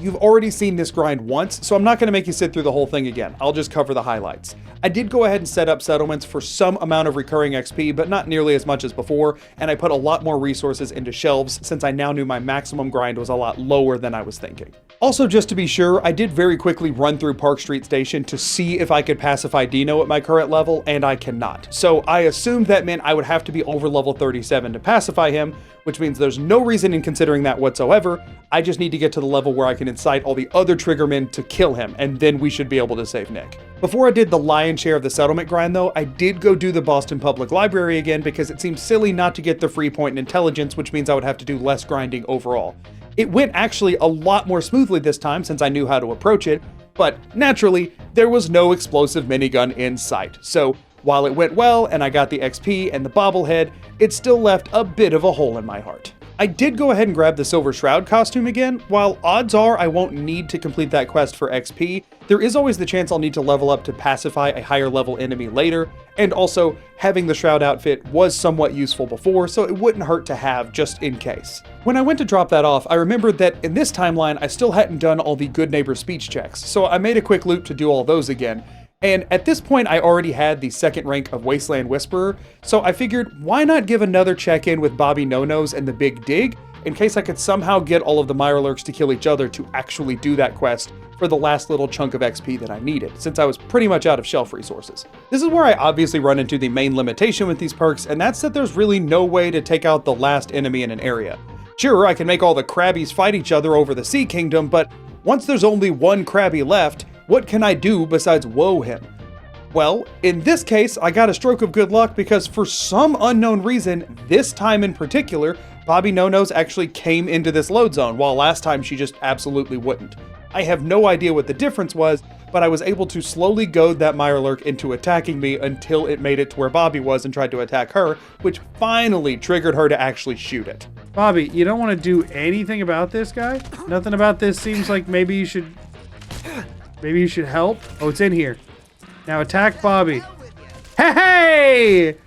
You've already seen this grind once, so I'm not going to make you sit through the whole thing again. I'll just cover the highlights. I did go ahead and set up settlements for some amount of recurring XP, but not nearly as much as before, and I put a lot more resources into shelves since I now knew my maximum grind was a lot lower than I was thinking. Also, just to be sure, I did very quickly run through Park Street Station to see if I could pacify Dino at my current level, and I cannot. So I assumed that meant I would have to be over level 37 to pacify him, which means there's no reason in considering that whatsoever. I just need to get to the level where I can incite all the other Triggermen to kill him, and then we should be able to save Nick. Before I did the lion's share of the settlement grind though, I did go do the Boston Public Library again because it seemed silly not to get the free point in intelligence, which means I would have to do less grinding overall. It went actually a lot more smoothly this time since I knew how to approach it, but naturally, there was no explosive minigun in sight. So while it went well and I got the XP and the bobblehead, it still left a bit of a hole in my heart. I did go ahead and grab the Silver Shroud costume again. While odds are I won't need to complete that quest for XP, there is always the chance I'll need to level up to pacify a higher level enemy later, and also having the Shroud outfit was somewhat useful before, so it wouldn't hurt to have just in case. When I went to drop that off, I remembered that in this timeline I still hadn't done all the Good Neighbor speech checks, so I made a quick loop to do all those again. And at this point, I already had the second rank of Wasteland Whisperer, so I figured why not give another check-in with Bobby No-Nos and the Big Dig, in case I could somehow get all of the Mirelurks to kill each other to actually do that quest for the last little chunk of XP that I needed, since I was pretty much out of shelf resources. This is where I obviously run into the main limitation with these perks, and that's that there's really no way to take out the last enemy in an area. Sure, I can make all the Crabbies fight each other over the Sea Kingdom, but once there's only one Crabby left, what can I do besides woe him? Well, in this case, I got a stroke of good luck because for some unknown reason, this time in particular, Bobby No-Nos actually came into this load zone, while last time she just absolutely wouldn't. I have no idea what the difference was, but I was able to slowly goad that Mirelurk into attacking me until it made it to where Bobby was and tried to attack her, which finally triggered her to actually shoot it. Bobby, you don't want to do anything about this guy? Nothing about this seems like maybe you should help? Oh, it's in here. Now attack Bobby. Hey!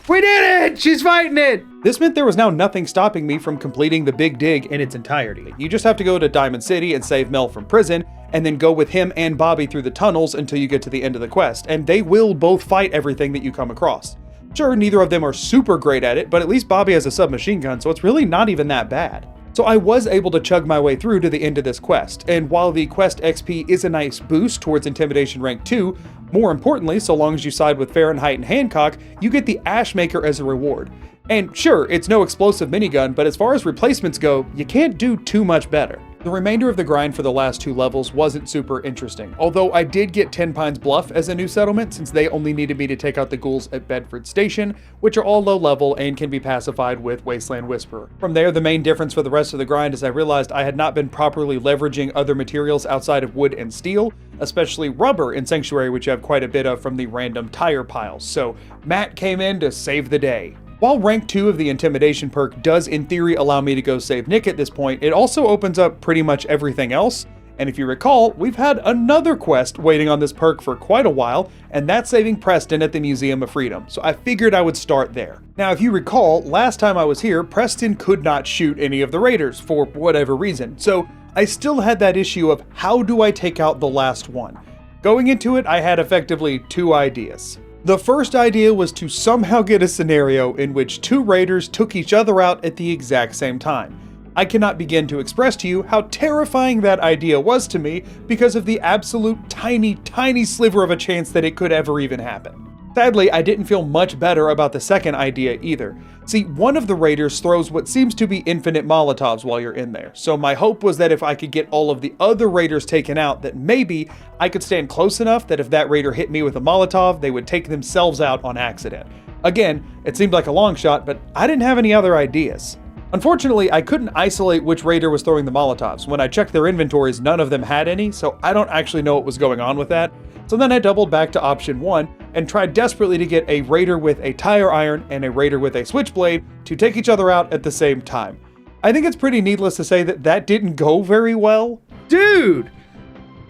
We did it! She's fighting it! This meant there was now nothing stopping me from completing the big dig in its entirety. You just have to go to Diamond City and save Mel from prison, and then go with him and Bobby through the tunnels until you get to the end of the quest, and they will both fight everything that you come across. Sure, neither of them are super great at it, but at least Bobby has a submachine gun, so it's really not even that bad. So I was able to chug my way through to the end of this quest, and while the quest XP is a nice boost towards Intimidation rank 2, more importantly, so long as you side with Fahrenheit and Hancock, you get the Ash Maker as a reward. And sure, it's no explosive minigun, but as far as replacements go, you can't do too much better. The remainder of the grind for the last 2 levels wasn't super interesting, although I did get 10 Pines Bluff as a new settlement since they only needed me to take out the ghouls at Bedford Station, which are all low level and can be pacified with Wasteland Whisperer. From there, the main difference for the rest of the grind is I realized I had not been properly leveraging other materials outside of wood and steel, especially rubber in Sanctuary, which you have quite a bit of from the random tire piles, so Matt came in to save the day. While rank 2 of the Intimidation perk does in theory allow me to go save Nick at this point, it also opens up pretty much everything else, and if you recall, we've had another quest waiting on this perk for quite a while, and that's saving Preston at the Museum of Freedom, so I figured I would start there. Now if you recall, last time I was here, Preston could not shoot any of the raiders for whatever reason, so I still had that issue of how do I take out the last one? Going into it, I had effectively 2 ideas. The first idea was to somehow get a scenario in which 2 raiders took each other out at the exact same time. I cannot begin to express to you how terrifying that idea was to me because of the absolute tiny sliver of a chance that it could ever even happen. Sadly, I didn't feel much better about the second idea either. See, one of the raiders throws what seems to be infinite Molotovs while you're in there, so my hope was that if I could get all of the other raiders taken out, that maybe I could stand close enough that if that raider hit me with a Molotov, they would take themselves out on accident. Again, it seemed like a long shot, but I didn't have any other ideas. Unfortunately, I couldn't isolate which raider was throwing the Molotovs. When I checked their inventories, none of them had any, so I don't actually know what was going on with that. So then I doubled back to option 1 and tried desperately to get a raider with a tire iron and a raider with a switchblade to take each other out at the same time. I think it's pretty needless to say that that didn't go very well. Dude!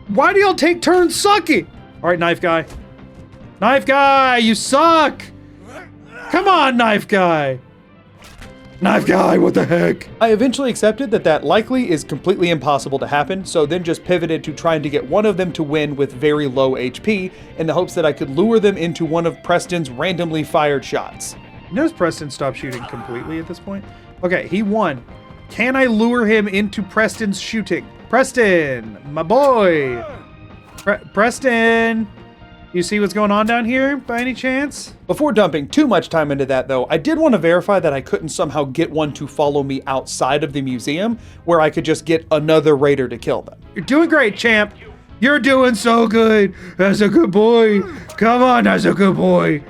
Why do y'all take turns sucking? Alright, Knife Guy. Knife Guy, you suck! Come on, Knife Guy! Knife Guy, what the heck? I eventually accepted that that likely is completely impossible to happen, so then just pivoted to trying to get one of them to win with very low HP in the hopes that I could lure them into one of Preston's randomly fired shots. You notice Preston stopped shooting completely at this point? Okay, he won. Can I lure him into Preston's shooting? Preston, my boy! Preston! You see what's going on down here, by any chance? Before dumping too much time into that though, I did want to verify that I couldn't somehow get one to follow me outside of the museum, where I could just get another raider to kill them. You're doing great, champ. You're doing so good. That's a good boy. Come on, that's a good boy.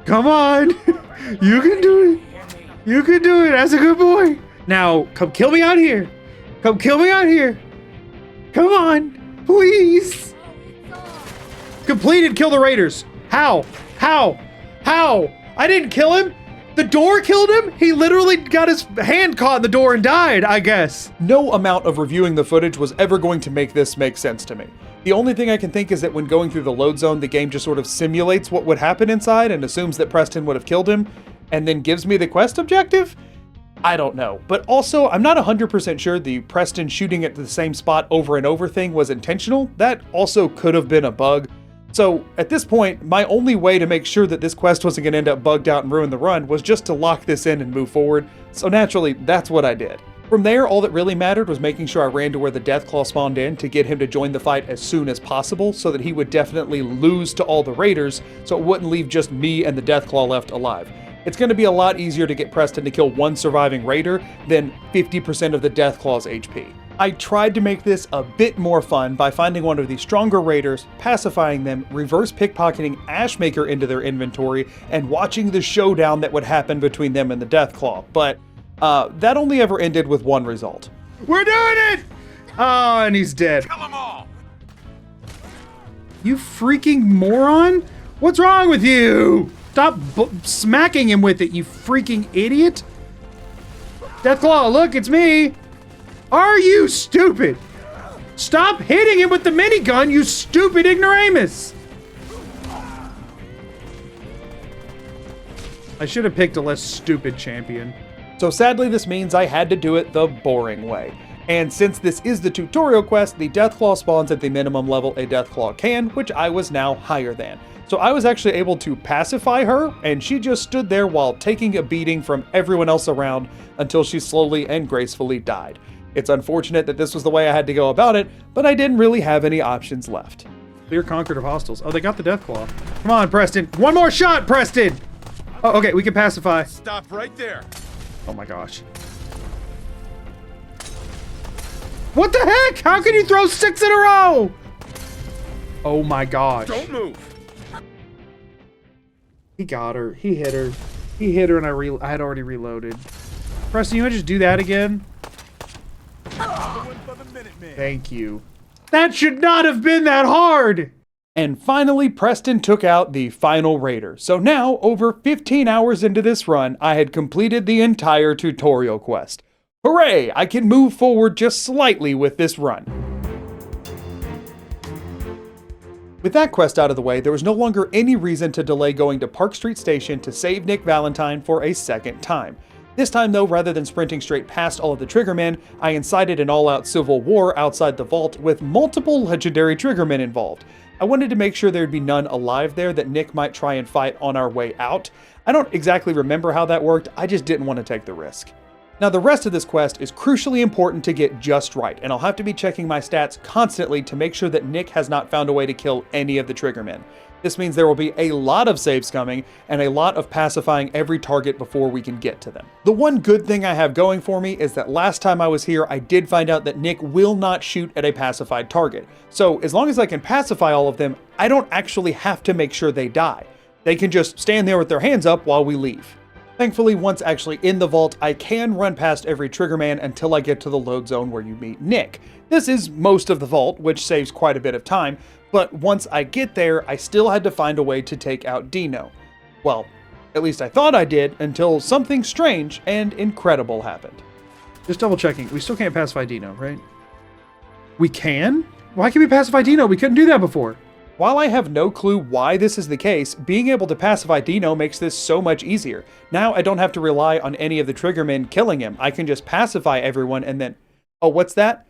Come on. You can do it. You can do it. That's a good boy. Now, come kill me out here. Come kill me out here. Come on, please. Completed, kill the raiders. How? How? How? I didn't kill him. The door killed him? He literally got his hand caught in the door and died, I guess. No amount of reviewing the footage was ever going to make this make sense to me. The only thing I can think is that when going through the load zone, the game just sort of simulates what would happen inside and assumes that Preston would have killed him, and then gives me the quest objective? I don't know. But also, I'm not 100% sure the Preston shooting at the same spot over and over thing was intentional. That also could have been a bug. So at this point, my only way to make sure that this quest wasn't going to end up bugged out and ruin the run was just to lock this in and move forward. So naturally, that's what I did. From there, all that really mattered was making sure I ran to where the Deathclaw spawned in to get him to join the fight as soon as possible so that he would definitely lose to all the raiders so it wouldn't leave just me and the Deathclaw left alive. It's going to be a lot easier to get Preston to kill one surviving raider than 50% of the Deathclaw's HP. I tried to make this a bit more fun by finding one of the stronger raiders, pacifying them, reverse pickpocketing Ashmaker into their inventory, and watching the showdown that would happen between them and the Deathclaw. But that only ever ended with one result. We're doing it! Oh, and he's dead. Kill them all! You freaking moron! What's wrong with you? Stop smacking him with it, you freaking idiot! Deathclaw, look, it's me! Are you stupid? Stop hitting him with the minigun, you stupid ignoramus! I should have picked a less stupid champion. So sadly, this means I had to do it the boring way. And since this is the tutorial quest, the Deathclaw spawns at the minimum level a Deathclaw can, which I was now higher than. So I was actually able to pacify her, and she just stood there while taking a beating from everyone else around until she slowly and gracefully died. It's unfortunate that this was the way I had to go about it, but I didn't really have any options left. Clear conquered of hostiles. Oh, they got the Deathclaw. Come on, Preston. One more shot, Preston! Oh, okay, we can pacify. Stop right there. Oh my gosh. What the heck? How can you throw 6 in a row? Oh my gosh. Don't move. He got her. He hit her. He hit her and I had already reloaded. Preston, you want to just do that again? Thank you. That should not have been that hard! And finally, Preston took out the final raider. So now, over 15 hours into this run, I had completed the entire tutorial quest. Hooray! I can move forward just slightly with this run. With that quest out of the way, there was no longer any reason to delay going to Park Street Station to save Nick Valentine for a second time. This time though, rather than sprinting straight past all of the Triggermen, I incited an all-out civil war outside the vault with multiple legendary Triggermen involved. I wanted to make sure there'd be none alive there that Nick might try and fight on our way out. I don't exactly remember how that worked, I just didn't want to take the risk. Now the rest of this quest is crucially important to get just right, and I'll have to be checking my stats constantly to make sure that Nick has not found a way to kill any of the Triggermen. This means there will be a lot of saves coming, and a lot of pacifying every target before we can get to them. The one good thing I have going for me is that last time I was here, I did find out that Nick will not shoot at a pacified target. So as long as I can pacify all of them, I don't actually have to make sure they die. They can just stand there with their hands up while we leave. Thankfully, once actually in the vault, I can run past every Triggerman until I get to the load zone where you meet Nick. This is most of the vault, which saves quite a bit of time, but once I get there, I still had to find a way to take out Dino. Well, at least I thought I did, until something strange and incredible happened. Just double checking. We still can't pacify Dino, right? We can? Why can we pacify Dino? We couldn't do that before. While I have no clue why this is the case, being able to pacify Dino makes this so much easier. Now I don't have to rely on any of the Triggermen killing him. I can just pacify everyone and then... Oh, what's that?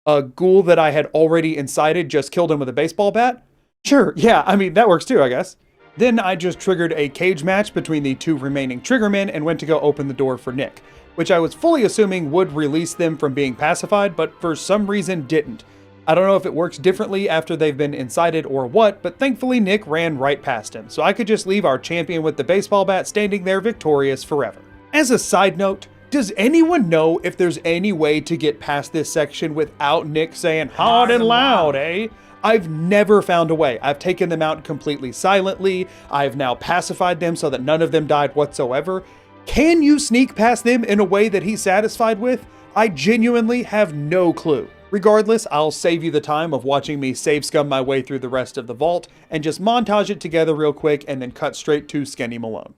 A ghoul that I had already incited just killed him with a baseball bat? Sure, yeah, I mean, that works too, I guess. Then I just triggered a cage match between the 2 remaining Triggermen and went to go open the door for Nick, which I was fully assuming would release them from being pacified, but for some reason didn't. I don't know if it works differently after they've been incited or what, but thankfully Nick ran right past him, so I could just leave our champion with the baseball bat standing there victorious forever. As a side note, does anyone know if there's any way to get past this section without Nick saying hard and loud, eh? I've never found a way. I've taken them out completely silently. I've now pacified them so that none of them died whatsoever. Can you sneak past them in a way that he's satisfied with? I genuinely have no clue. Regardless, I'll save you the time of watching me save scum my way through the rest of the vault and just montage it together real quick and then cut straight to Skinny Malone.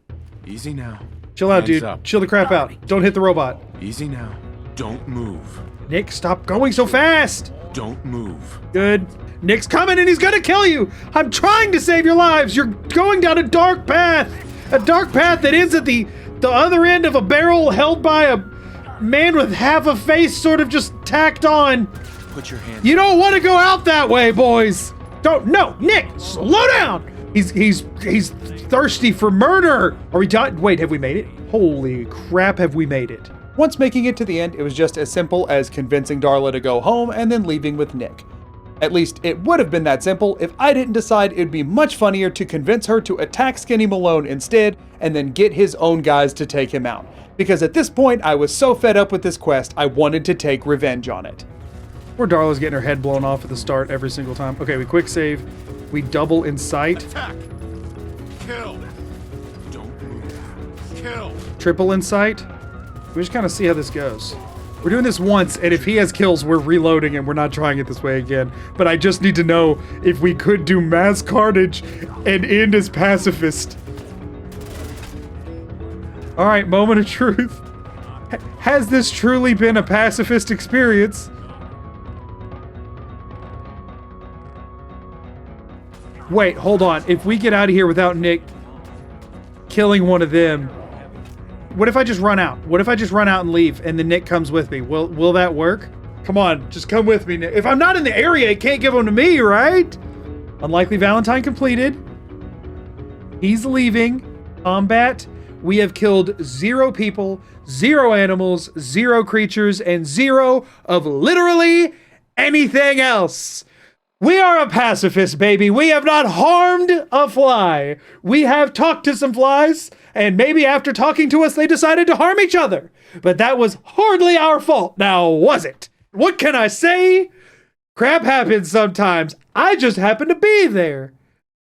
Easy now. Chill out, Hands dude. up. Chill the crap out. Don't hit the robot. Easy now. Don't move. Nick, stop going so fast. Don't move. Good. Nick's coming and he's gonna kill you. I'm trying to save your lives. You're going down a dark path. A dark path that ends at the other end of a barrel held by a man with half a face sort of just tacked on. Put your hands. You don't want to go out that way, boys. Don't. No, Nick, slow down. He's thirsty for murder. Are we done? Wait, have we made it? Holy crap, have we made it? Once making it to the end, it was just as simple as convincing Darla to go home and then leaving with Nick. At least it would have been that simple if I didn't decide it'd be much funnier to convince her to attack Skinny Malone instead and then get his own guys to take him out. Because at this point, I was so fed up with this quest, I wanted to take revenge on it. Poor Darla's getting her head blown off at the start every single time. Okay, we quick save. We double incite. Attack. Kill. Don't move. Kill. Triple incite. We just kind of see how this goes. We're doing this once, and if he has kills, we're reloading and we're not trying it this way again. But I just need to know if we could do mass carnage and end as pacifist. All right, moment of truth. Has this truly been a pacifist experience? Wait, hold on. If we get out of here without Nick killing one of them, what if I just run out? What if I just run out and leave and then Nick comes with me? Will that work? Come on, just come with me, Nick. If I'm not in the area, it can't give them to me, right? Unlikely Valentine completed. He's leaving. Combat. We have killed 0 people, 0 animals, 0 creatures, and 0 of literally anything else. We are a pacifist, baby. We have not harmed a fly. We have talked to some flies, and maybe after talking to us, they decided to harm each other. But that was hardly our fault, now was it? What can I say? Crap happens sometimes. I just happen to be there.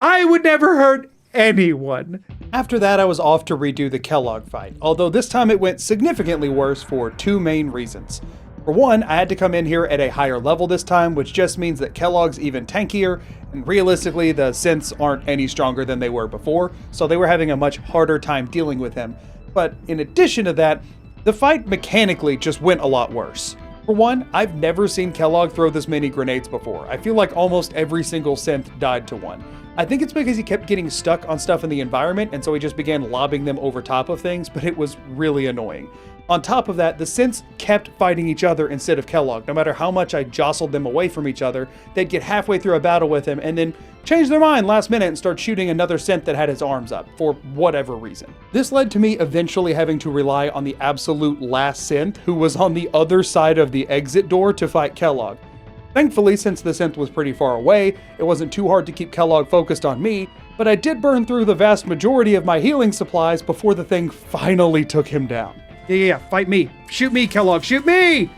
I would never hurt anyone. After that, I was off to redo the Kellogg fight, although this time it went significantly worse for 2 main reasons. For one, I had to come in here at a higher level this time, which just means that Kellogg's even tankier, and realistically, the synths aren't any stronger than they were before, so they were having a much harder time dealing with him. But in addition to that, the fight mechanically just went a lot worse. For one, I've never seen Kellogg throw this many grenades before. I feel like almost every single synth died to one. I think it's because he kept getting stuck on stuff in the environment, and so he just began lobbing them over top of things, but it was really annoying. On top of that, the synths kept fighting each other instead of Kellogg. No matter how much I jostled them away from each other, they'd get halfway through a battle with him and then change their mind last minute and start shooting another synth that had his arms up, for whatever reason. This led to me eventually having to rely on the absolute last synth, who was on the other side of the exit door, to fight Kellogg. Thankfully, since the synth was pretty far away, it wasn't too hard to keep Kellogg focused on me, but I did burn through the vast majority of my healing supplies before the thing finally took him down. Yeah, fight me. Shoot me, Kellogg, shoot me!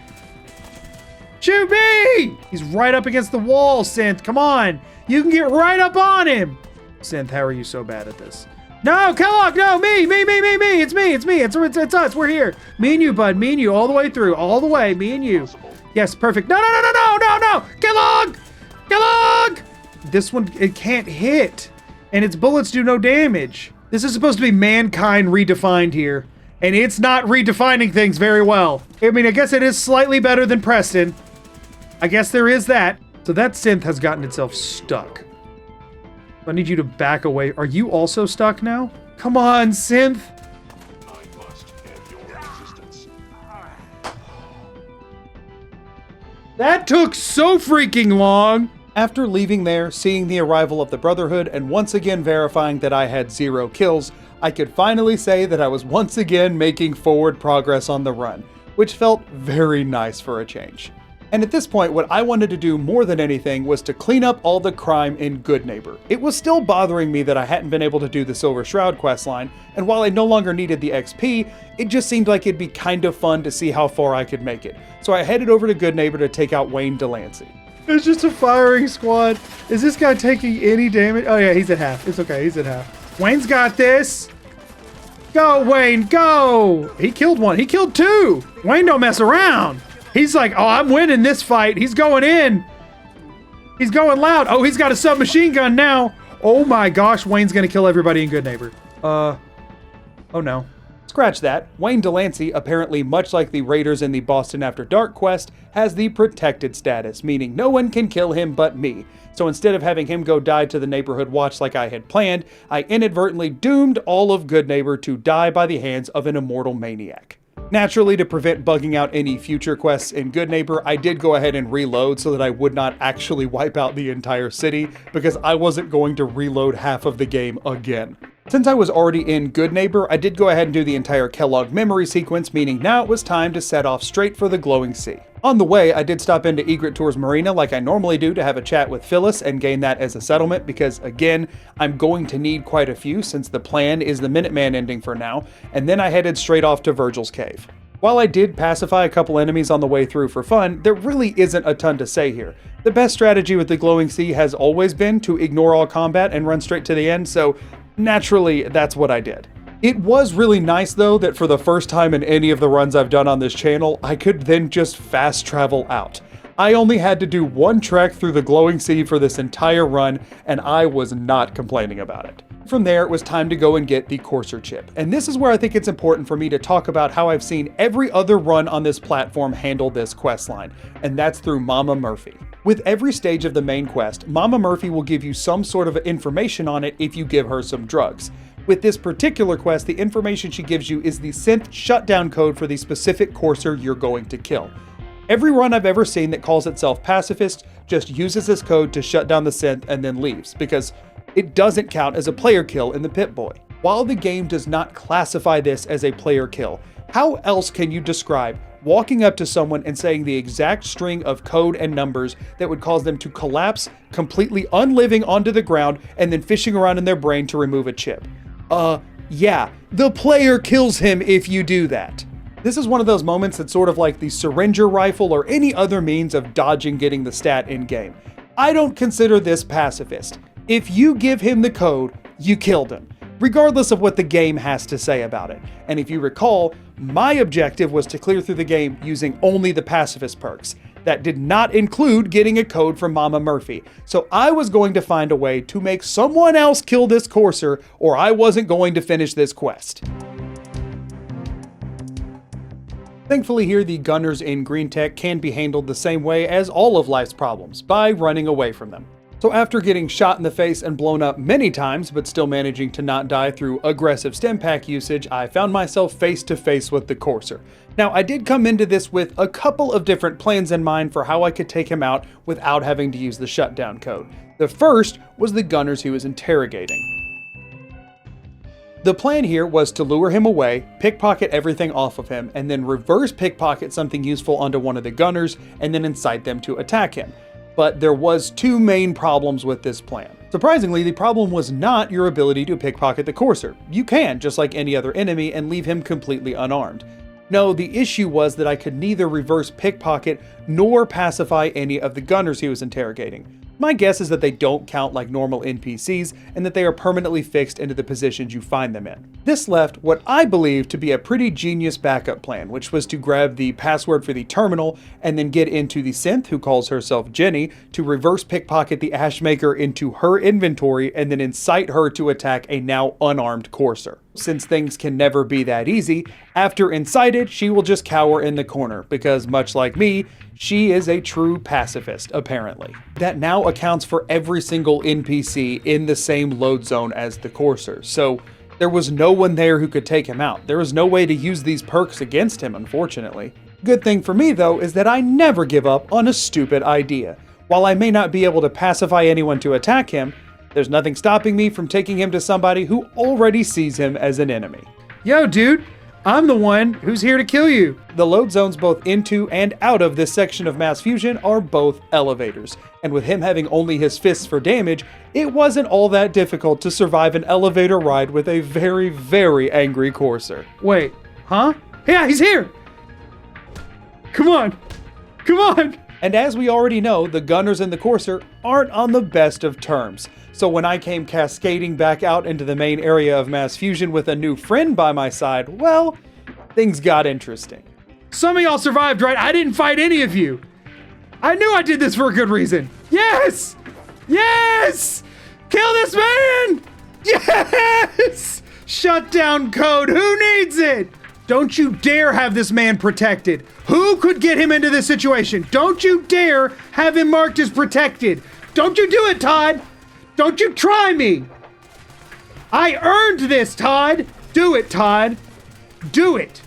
Shoot me! He's right up against the wall, Synth, come on! You can get right up on him! Synth, how are you so bad at this? No, Kellogg, no, me, it's me, it's us, we're here. Me and you, bud, me and you, all the way through, all the way, me and you. Yes, perfect. No, Kellogg! Kellogg! This one, it can't hit, and its bullets do no damage. This is supposed to be mankind redefined here, and it's not redefining things very well. I mean, I guess it is slightly better than Preston. I guess there is that. So that synth has gotten itself stuck. I need you to back away. Are you also stuck now? Come on, synth. I must end your existence. That took so freaking long. After leaving there, seeing the arrival of the Brotherhood, and once again verifying that I had 0 kills, I could finally say that I was once again making forward progress on the run, which felt very nice for a change. And at this point, what I wanted to do more than anything was to clean up all the crime in Good Neighbor. It was still bothering me that I hadn't been able to do the Silver Shroud questline, and while I no longer needed the XP, it just seemed like it'd be kind of fun to see how far I could make it. So I headed over to Good Neighbor to take out Wayne Delancey. There's just a firing squad. Is this guy taking any damage? Oh yeah, he's at half. It's okay, he's at half. Wayne's got this. Go, Wayne, go! He killed one. He killed 2. Wayne don't mess around. He's like, oh, I'm winning this fight. He's going in. He's going loud. Oh, he's got a submachine gun now. Oh my gosh, Wayne's gonna kill everybody in Good Neighbor. Oh no. Scratch that. Wayne Delancey, apparently much like the Raiders in the Boston After Dark quest, has the protected status, meaning no one can kill him but me. So instead of having him go die to the neighborhood watch like I had planned, I inadvertently doomed all of Good Neighbor to die by the hands of an immortal maniac. Naturally, to prevent bugging out any future quests in Good Neighbor, I did go ahead and reload so that I would not actually wipe out the entire city, because I wasn't going to reload half of the game again. Since I was already in Good Neighbor, I did go ahead and do the entire Kellogg memory sequence, meaning now it was time to set off straight for the Glowing Sea. On the way, I did stop into Egret Tours Marina like I normally do to have a chat with Phyllis and gain that as a settlement because, again, I'm going to need quite a few since the plan is the Minuteman ending for now, and then I headed straight off to Virgil's Cave. While I did pacify a couple enemies on the way through for fun, there really isn't a ton to say here. The best strategy with the Glowing Sea has always been to ignore all combat and run straight to the end, so naturally, that's what I did. It was really nice though that for the first time in any of the runs I've done on this channel, I could then just fast travel out. I only had to do one trek through the glowing sea for this entire run, and I was not complaining about it. From there, it was time to go and get the Courser chip. And this is where I think it's important for me to talk about how I've seen every other run on this platform handle this questline, and that's through Mama Murphy. With every stage of the main quest, Mama Murphy will give you some sort of information on it if you give her some drugs. With this particular quest, the information she gives you is the synth shutdown code for the specific Courser you're going to kill. Every run I've ever seen that calls itself Pacifist just uses this code to shut down the synth and then leaves, because it doesn't count as a player kill in the Pip-Boy. While the game does not classify this as a player kill, how else can you describe walking up to someone and saying the exact string of code and numbers that would cause them to collapse, completely unliving onto the ground, and then fishing around in their brain to remove a chip? Yeah, the player kills him if you do that. This is one of those moments that's sort of like the syringer rifle or any other means of dodging getting the stat in-game. I don't consider this pacifist. If you give him the code, you killed him, regardless of what the game has to say about it. And if you recall, my objective was to clear through the game using only the pacifist perks. That did not include getting a code from Mama Murphy. So I was going to find a way to make someone else kill this Courser, or I wasn't going to finish this quest. Thankfully here, the gunners in Green Tech can be handled the same way as all of life's problems, by running away from them. So after getting shot in the face and blown up many times, but still managing to not die through aggressive stem pack usage, I found myself face to face with the Courser. Now, I did come into this with a couple of different plans in mind for how I could take him out without having to use the shutdown code. The first was the gunners he was interrogating. The plan here was to lure him away, pickpocket everything off of him, and then reverse pickpocket something useful onto one of the gunners, and then incite them to attack him. But there was two main problems with this plan. Surprisingly, the problem was not your ability to pickpocket the Courser. You can, just like any other enemy, and leave him completely unarmed. No, the issue was that I could neither reverse pickpocket nor pacify any of the gunners he was interrogating. My guess is that they don't count like normal NPCs and that they are permanently fixed into the positions you find them in. This left what I believe to be a pretty genius backup plan, which was to grab the password for the terminal and then get into the synth, who calls herself Jenny, to reverse pickpocket the Ashmaker into her inventory and then incite her to attack a now unarmed Courser. Since things can never be that easy, after incited, she will just cower in the corner because, much like me, she is a true pacifist, apparently. That now accounts for every single NPC in the same load zone as the Courser, so there was no one there who could take him out. There was no way to use these perks against him, unfortunately. Good thing for me, though, is that I never give up on a stupid idea. While I may not be able to pacify anyone to attack him, there's nothing stopping me from taking him to somebody who already sees him as an enemy. Yo, dude, I'm the one who's here to kill you. The load zones both into and out of this section of Mass Fusion are both elevators, and with him having only his fists for damage, it wasn't all that difficult to survive an elevator ride with a very, very angry Courser. Wait, huh? Yeah, he's here! Come on! Come on! And as we already know, the gunners and the Courser aren't on the best of terms. So when I came cascading back out into the main area of Mass Fusion with a new friend by my side, well, things got interesting. Some of y'all survived, right? I didn't fight any of you. I knew I did this for a good reason. Yes! Yes! Kill this man! Yes! Shutdown code, who needs it? Don't you dare have this man protected. Who could get him into this situation? Don't you dare have him marked as protected. Don't you do it, Todd. Don't you try me. I earned this, Todd. Do it, Todd. Do it.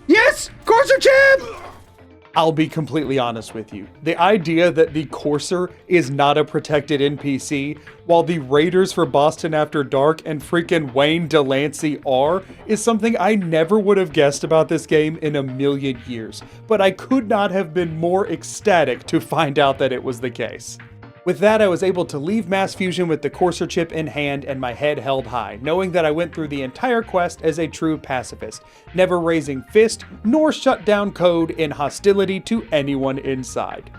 Yes, Courser chip! I'll be completely honest with you. The idea that the Courser is not a protected NPC, while the Raiders for Boston After Dark and freaking Wayne Delancey are, is something I never would have guessed about this game in a million years. But I could not have been more ecstatic to find out that it was the case. With that, I was able to leave Mass Fusion with the Courser chip in hand and my head held high, knowing that I went through the entire quest as a true pacifist, never raising fist nor shut down code in hostility to anyone inside.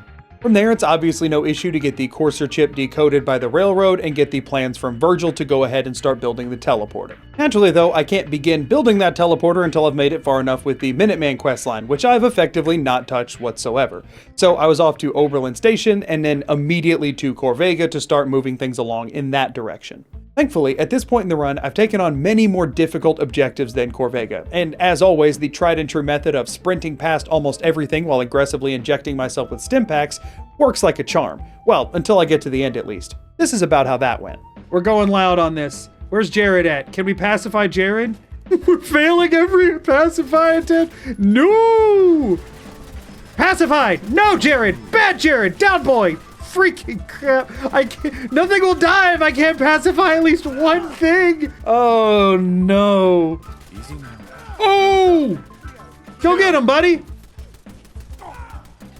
From there, it's obviously no issue to get the Courser chip decoded by the railroad and get the plans from Virgil to go ahead and start building the teleporter. Naturally though, I can't begin building that teleporter until I've made it far enough with the Minuteman questline, which I've effectively not touched whatsoever. So I was off to Oberlin Station and then immediately to Corvega to start moving things along in that direction. Thankfully, at this point in the run, I've taken on many more difficult objectives than Corvega, and as always, the tried and true method of sprinting past almost everything while aggressively injecting myself with stim packs works like a charm. Well, until I get to the end at least. This is about how that went. We're going loud on this. Where's Jared at? Can we pacify Jared? We're failing every pacify attempt. No! Pacified! No, Jared! Bad Jared! Down boy! Freaking crap. I can't, nothing will die if I can't pacify at least one thing. Oh no. Easy now. Oh! Go get him, buddy.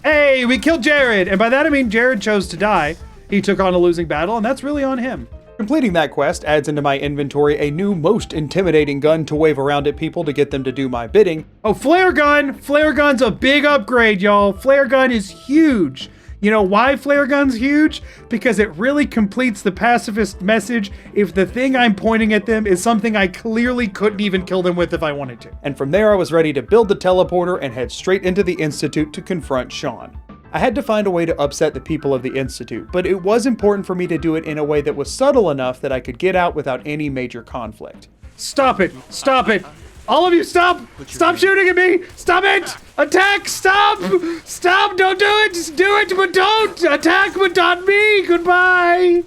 Hey, we killed Jared. And by that I mean Jared chose to die. He took on a losing battle, and that's really on him. Completing that quest adds into my inventory a new most intimidating gun to wave around at people to get them to do my bidding. Oh, flare gun. Flare gun's a big upgrade, y'all. Flare gun is huge. You know why flare gun's huge? Because it really completes the pacifist message if the thing I'm pointing at them is something I clearly couldn't even kill them with if I wanted to. And from there I was ready to build the teleporter and head straight into the Institute to confront Sean. I had to find a way to upset the people of the Institute, but it was important for me to do it in a way that was subtle enough that I could get out without any major conflict. Stop it! Stop it! All of you stop! Stop shooting at me! Stop it! Attack! Stop! Stop! Don't do it! Just do it, but don't! Attack, but not me! Goodbye!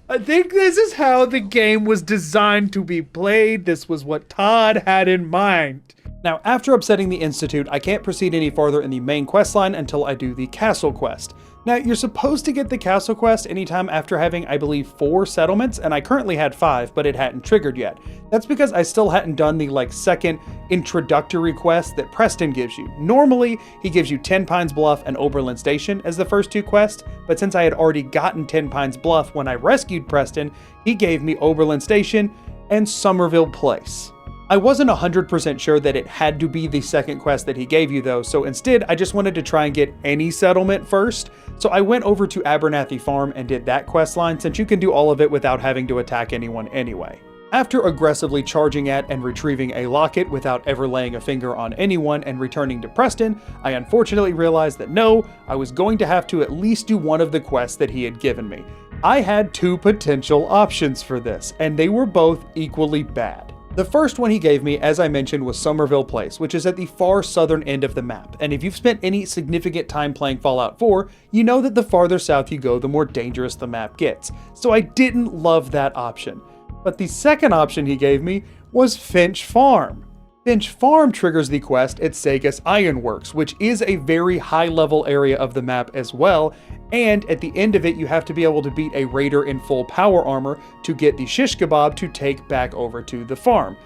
I think this is how the game was designed to be played. This was what Todd had in mind. Now, after upsetting the Institute, I can't proceed any farther in the main questline until I do the Castle quest. Now, you're supposed to get the Castle quest anytime after having, I believe, 4 settlements, and I currently had 5, but it hadn't triggered yet. That's because I still hadn't done the, second introductory quest that Preston gives you. Normally, he gives you 10 Pines Bluff and Oberlin Station as the first 2 quests, but since I had already gotten 10 Pines Bluff when I rescued Preston, he gave me Oberlin Station and Somerville Place. I wasn't 100% sure that it had to be the second quest that he gave you though, so instead I just wanted to try and get any settlement first. So I went over to Abernathy Farm and did that quest line since you can do all of it without having to attack anyone anyway. After aggressively charging at and retrieving a locket without ever laying a finger on anyone and returning to Preston, I unfortunately realized that no, I was going to have to at least do one of the quests that he had given me. I had 2 potential options for this, and they were both equally bad. The first one he gave me, as I mentioned, was Somerville Place, which is at the far southern end of the map, and if you've spent any significant time playing Fallout 4, you know that the farther south you go, the more dangerous the map gets, so I didn't love that option. But the second option he gave me was Finch Farm. Finch Farm triggers the quest at Sagus Ironworks, which is a very high-level area of the map as well, and at the end of it you have to be able to beat a raider in full power armor to get the shish kebab to take back over to the farm.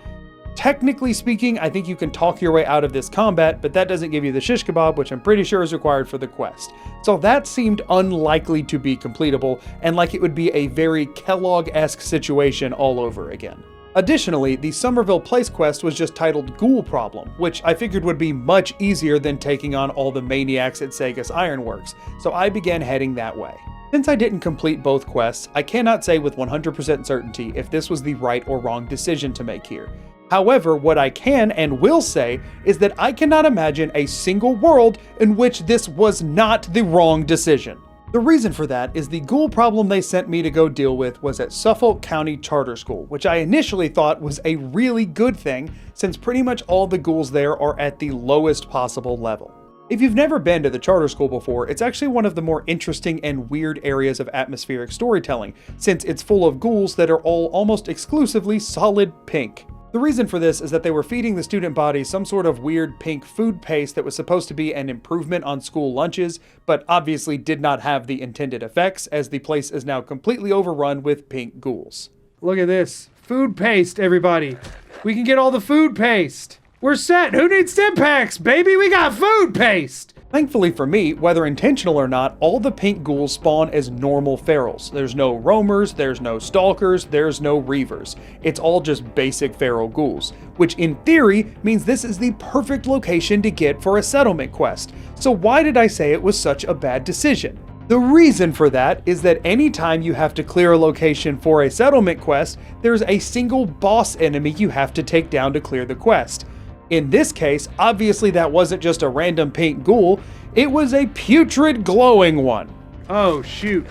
Technically speaking, I think you can talk your way out of this combat, but that doesn't give you the shish kebab, which I'm pretty sure is required for the quest. So that seemed unlikely to be completable, and like it would be a very Kellogg-esque situation all over again. Additionally, the Somerville Place quest was just titled Ghoul Problem, which I figured would be much easier than taking on all the maniacs at Sagus Ironworks, so I began heading that way. Since I didn't complete both quests, I cannot say with 100% certainty if this was the right or wrong decision to make here. However, what I can and will say is that I cannot imagine a single world in which this was not the wrong decision. The reason for that is the ghoul problem they sent me to go deal with was at Suffolk County Charter School, which I initially thought was a really good thing since pretty much all the ghouls there are at the lowest possible level. If you've never been to the charter school before, it's actually one of the more interesting and weird areas of atmospheric storytelling, since it's full of ghouls that are all almost exclusively solid pink. The reason for this is that they were feeding the student body some sort of weird pink food paste that was supposed to be an improvement on school lunches, but obviously did not have the intended effects, as the place is now completely overrun with pink ghouls. Look at this. Food paste, everybody. We can get all the food paste. We're set. Who needs stim packs, baby? We got food paste. Thankfully for me, whether intentional or not, all the pink ghouls spawn as normal ferals. There's no roamers, there's no stalkers, there's no reavers. It's all just basic feral ghouls, which in theory means this is the perfect location to get for a settlement quest. So why did I say it was such a bad decision? The reason for that is that anytime you have to clear a location for a settlement quest, there's a single boss enemy you have to take down to clear the quest. In this case, obviously that wasn't just a random pink ghoul, it was a putrid glowing one. Oh, shoot.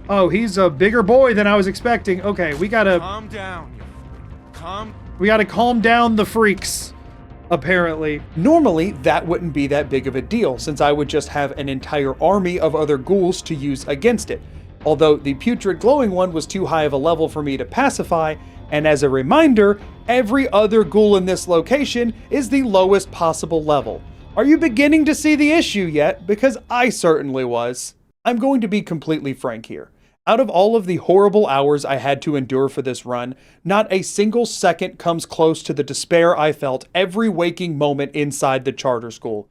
Oh, he's a bigger boy than I was expecting. Okay, we gotta Calm down. calm down the freaks, apparently. Normally, that wouldn't be that big of a deal, since I would just have an entire army of other ghouls to use against it. Although the putrid glowing one was too high of a level for me to pacify, and as a reminder, every other ghoul in this location is the lowest possible level. Are you beginning to see the issue yet? Because I certainly was. I'm going to be completely frank here. Out of all of the horrible hours I had to endure for this run, not a single second comes close to the despair I felt every waking moment inside the charter school.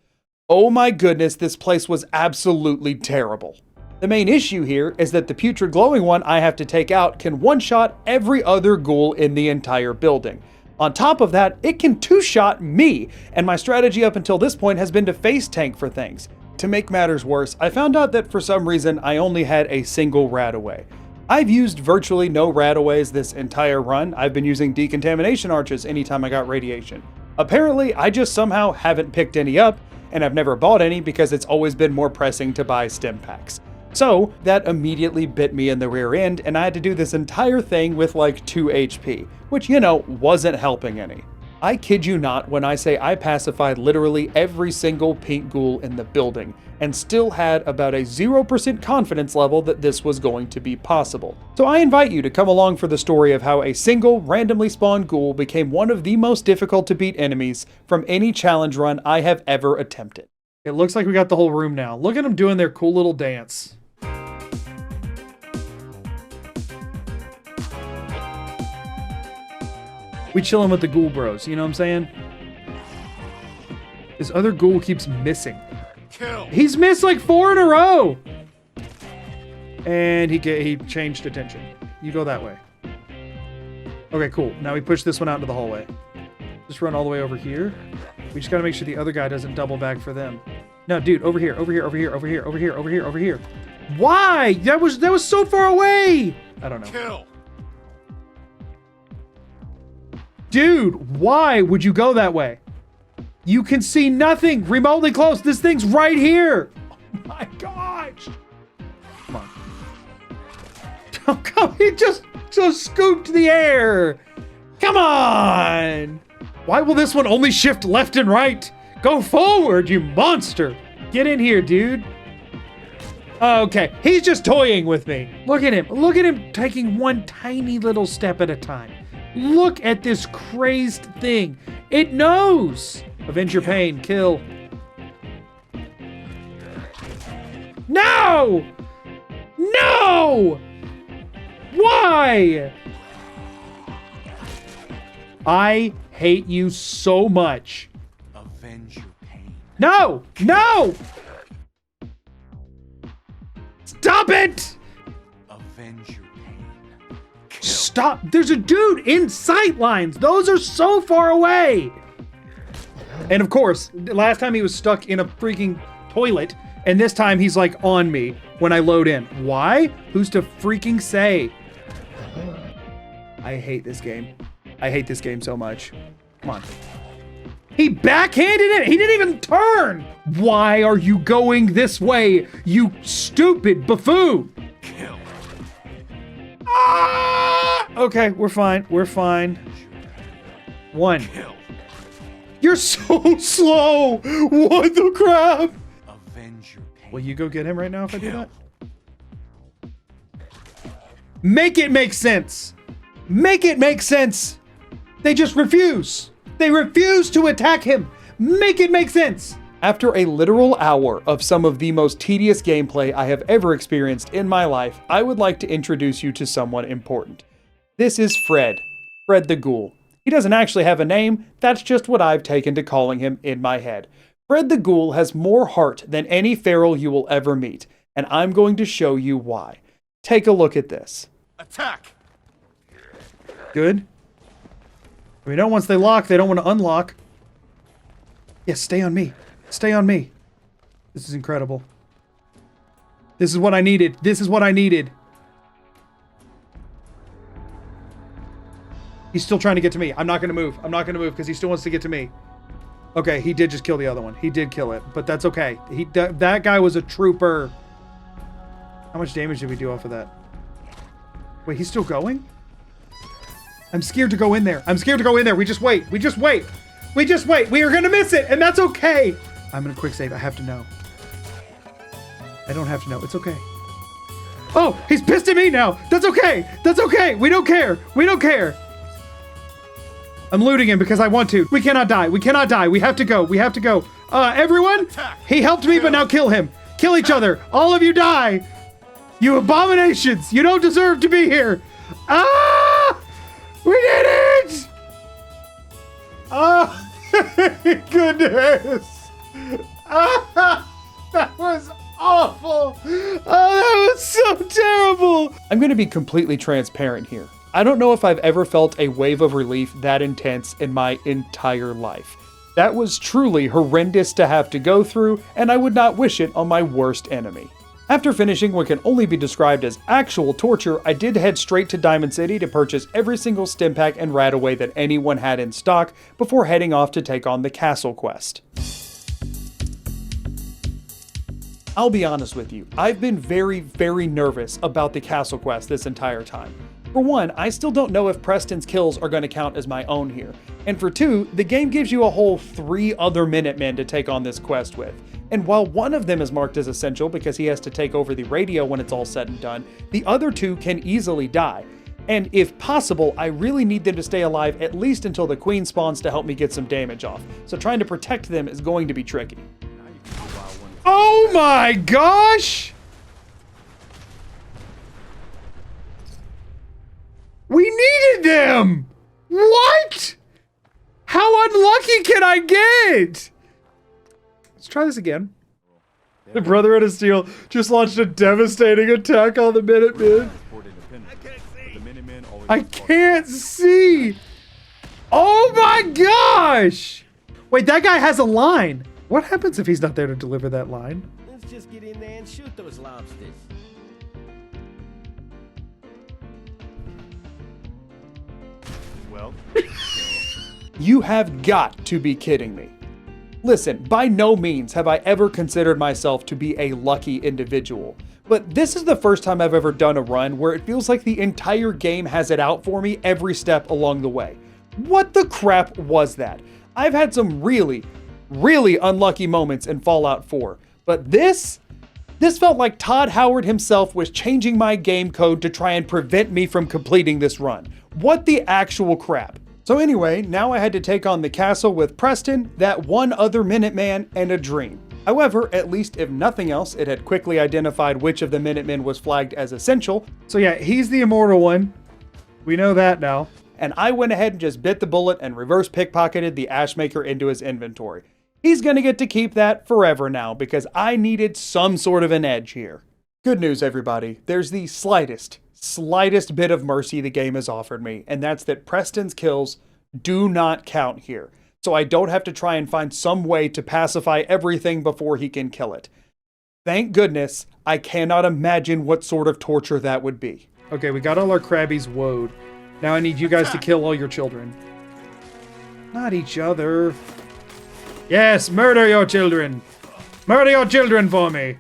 Oh my goodness, this place was absolutely terrible. The main issue here is that the putrid glowing one I have to take out can one-shot every other ghoul in the entire building. On top of that, it can two-shot me, and my strategy up until this point has been to face tank for things. To make matters worse, I found out that for some reason I only had a single RadAway. I've used virtually no RadAways this entire run. I've been using decontamination arches anytime I got radiation. Apparently, I just somehow haven't picked any up, and I've never bought any because it's always been more pressing to buy stim packs. So that immediately bit me in the rear end, and I had to do this entire thing with like 2 HP, which, you know, wasn't helping any. I kid you not when I say I pacified literally every single pink ghoul in the building, and still had about a 0% confidence level that this was going to be possible. So I invite you to come along for the story of how a single randomly spawned ghoul became one of the most difficult to beat enemies from any challenge run I have ever attempted. It looks like we got the whole room now. Look at them doing their cool little dance. We chillin' with the ghoul bros, you know what I'm saying? This other ghoul keeps missing. Kill. He's missed like 4 in a row! And he changed attention. You go that way. Okay, cool. Now we push this one out into the hallway. Just run all the way over here. We just gotta make sure the other guy doesn't double back for them. No, dude, over here, over here, over here, over here, over here, over here, over here. Why? That was so far away! I don't know. Kill. Dude, why would you go that way? You can see nothing remotely close. This thing's right here. Oh my gosh. Come on. Oh, come. He just scooped the air. Come on. Why will this one only shift left and right? Go forward, you monster. Get in here, dude. Okay, he's just toying with me. Look at him. Look at him taking one tiny little step at a time. Look at this crazed thing. It knows. Avenge your pain. Kill. No! No! Why? I hate you so much. Avenge your pain. No! No! Stop it! Avenge your pain. Stop! There's a dude in sight lines. Those are so far away. And of course, last time he was stuck in a freaking toilet, and this time he's like on me when I load in. Why? Who's to freaking say? I hate this game. I hate this game so much. Come on. He backhanded it. He didn't even turn. Why are you going this way, you stupid buffoon? Kill. Ah! Okay, we're fine. We're fine. One. Kill. You're so slow. What the crap? Avenge your pain. Will you go get him right now if I do Kill. that? Make it make sense. Make it make sense. They just refuse. They refuse to attack him. Make it make sense. After a literal hour of some of the most tedious gameplay I have ever experienced in my life, I would like to introduce you to someone important. This is Fred. Fred the Ghoul. He doesn't actually have a name, that's just what I've taken to calling him in my head. Fred the Ghoul has more heart than any feral you will ever meet, and I'm going to show you why. Take a look at this. Attack! Good. We know once they lock, they don't want to unlock. Yes, stay on me. Stay on me. This is incredible. This is what I needed. This is what I needed. He's still trying to get to me. I'm not going to move. I'm not going to move because he still wants to get to me. Okay, he did just kill the other one. He did kill it, but that's okay. That guy was a trooper. How much damage did we do off of that? Wait, he's still going? I'm scared to go in there. I'm scared to go in there. We just wait. We just wait. We just wait. We are going to miss it, and that's okay. I'm going to quick save. I have to know. I don't have to know. It's okay. Oh, he's pissed at me now. That's okay. That's okay. We don't care. We don't care. I'm looting him because I want to. We cannot die. We cannot die. We have to go. We have to go. Everyone, he helped me, but now kill him. Kill each other. All of you die. You abominations. You don't deserve to be here. Ah! We did it! Oh, goodness. Ah, that was awful. Oh, that was so terrible. I'm going to be completely transparent here. I don't know if I've ever felt a wave of relief that intense in my entire life. That was truly horrendous to have to go through, and I would not wish it on my worst enemy. After finishing what can only be described as actual torture, I did head straight to Diamond City to purchase every single stim pack and RadAway that anyone had in stock before heading off to take on the castle quest. I'll be honest with you, I've been very, very nervous about the castle quest this entire time. For one, I still don't know if Preston's kills are going to count as my own here. And for two, the game gives you a whole 3 other Minutemen to take on this quest with. And while one of them is marked as essential because he has to take over the radio when it's all said and done, the other 2 can easily die. And if possible, I really need them to stay alive at least until the Queen spawns to help me get some damage off. So trying to protect them is going to be tricky. Oh my gosh! We needed them! What? How unlucky can I get? Let's try this again. The Brotherhood of Steel just launched a devastating attack on the Minutemen. I can't see! Oh my gosh! Wait, that guy has a line. What happens if he's not there to deliver that line? Let's just get in there and shoot those lobsters. Well, You have got to be kidding me. Listen, by no means have I ever considered myself to be a lucky individual, but this is the first time I've ever done a run where it feels like the entire game has it out for me every step along the way. What the crap was that? I've had some really unlucky moments in Fallout 4, but this felt like Todd Howard himself was changing my game code to try and prevent me from completing this run. What the actual crap? So anyway, now I had to take on the castle with Preston, that one other Minuteman, and a dream. However, at least if nothing else, it had quickly identified which of the Minutemen was flagged as essential. So yeah, he's the immortal one. We know that now. And I went ahead and just bit the bullet and reverse pickpocketed the Ashmaker into his inventory. He's gonna get to keep that forever now because I needed some sort of an edge here. Good news, everybody. There's the slightest bit of mercy the game has offered me, and that's that Preston's kills do not count here. So I don't have to try and find some way to pacify everything before he can kill it. Thank goodness, I cannot imagine what sort of torture that would be. Okay, we got all our Crabbies woed. Now I need you guys to kill all your children. Not each other. Yes, murder your children. Murder your children for me.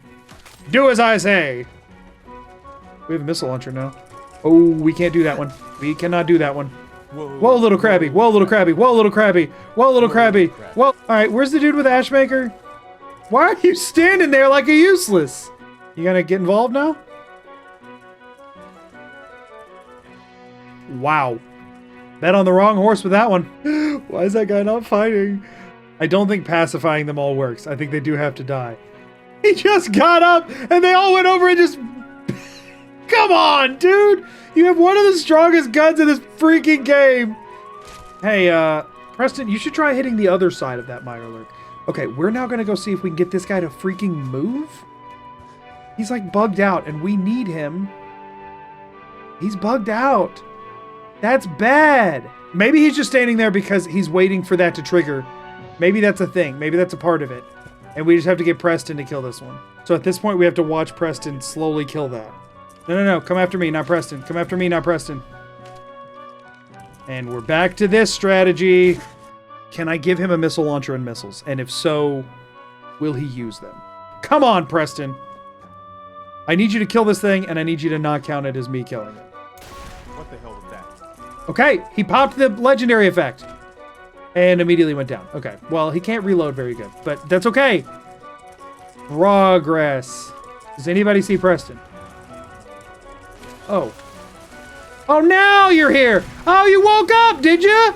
Do as I say. We have a missile launcher now. Oh, we can't do that one. We cannot do that one. Whoa, little Crabby. Whoa, little Crabby. Whoa, little Crabby. Whoa, little Crabby. Whoa. All right, where's the dude with the Ashmaker? Why are you standing there like a useless? You gonna get involved now? Wow. Bet on the wrong horse with that one. Why is that guy not fighting? I don't think pacifying them all works. I think they do have to die. He just got up and they all went over and just... Come on, dude! You have one of the strongest guns in this freaking game! Hey, Preston, you should try hitting the other side of that Mirelurk. Okay, we're now gonna go see if we can get this guy to freaking move. He's like bugged out and we need him. He's bugged out. That's bad. Maybe he's just standing there because he's waiting for that to trigger. Maybe that's a thing. Maybe that's a part of it. And we just have to get Preston to kill this one. So at this point, we have to watch Preston slowly kill that. No. Come after me, not Preston. Come after me, not Preston. And we're back to this strategy. Can I give him a missile launcher and missiles? And if so, will he use them? Come on, Preston. I need you to kill this thing, and I need you to not count it as me killing it. What the hell was that? Okay, he popped the legendary effect. And immediately went down. Okay, well, he can't reload very good, but that's okay. Progress. Does anybody see Preston? Oh. Oh, now you're here. Oh, you woke up, did you?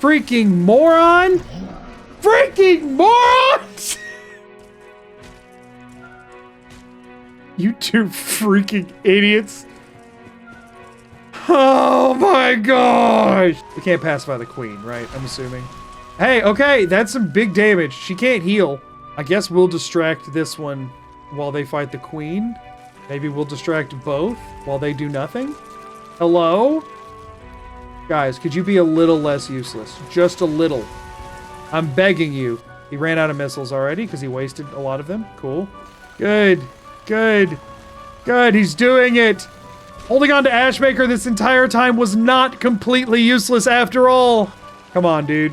Freaking moron. Freaking morons. You two freaking idiots. Oh my gosh. We can't pacify the queen, right? I'm assuming. Hey, okay, that's some big damage. She can't heal. I guess we'll distract this one while they fight the queen. Maybe we'll distract both while they do nothing. Hello? Guys, could you be a little less useless? Just a little. I'm begging you. He ran out of missiles already because he wasted a lot of them. Cool. Good. Good. Good. He's doing it. Holding on to Ashmaker this entire time was not completely useless after all. Come on, dude.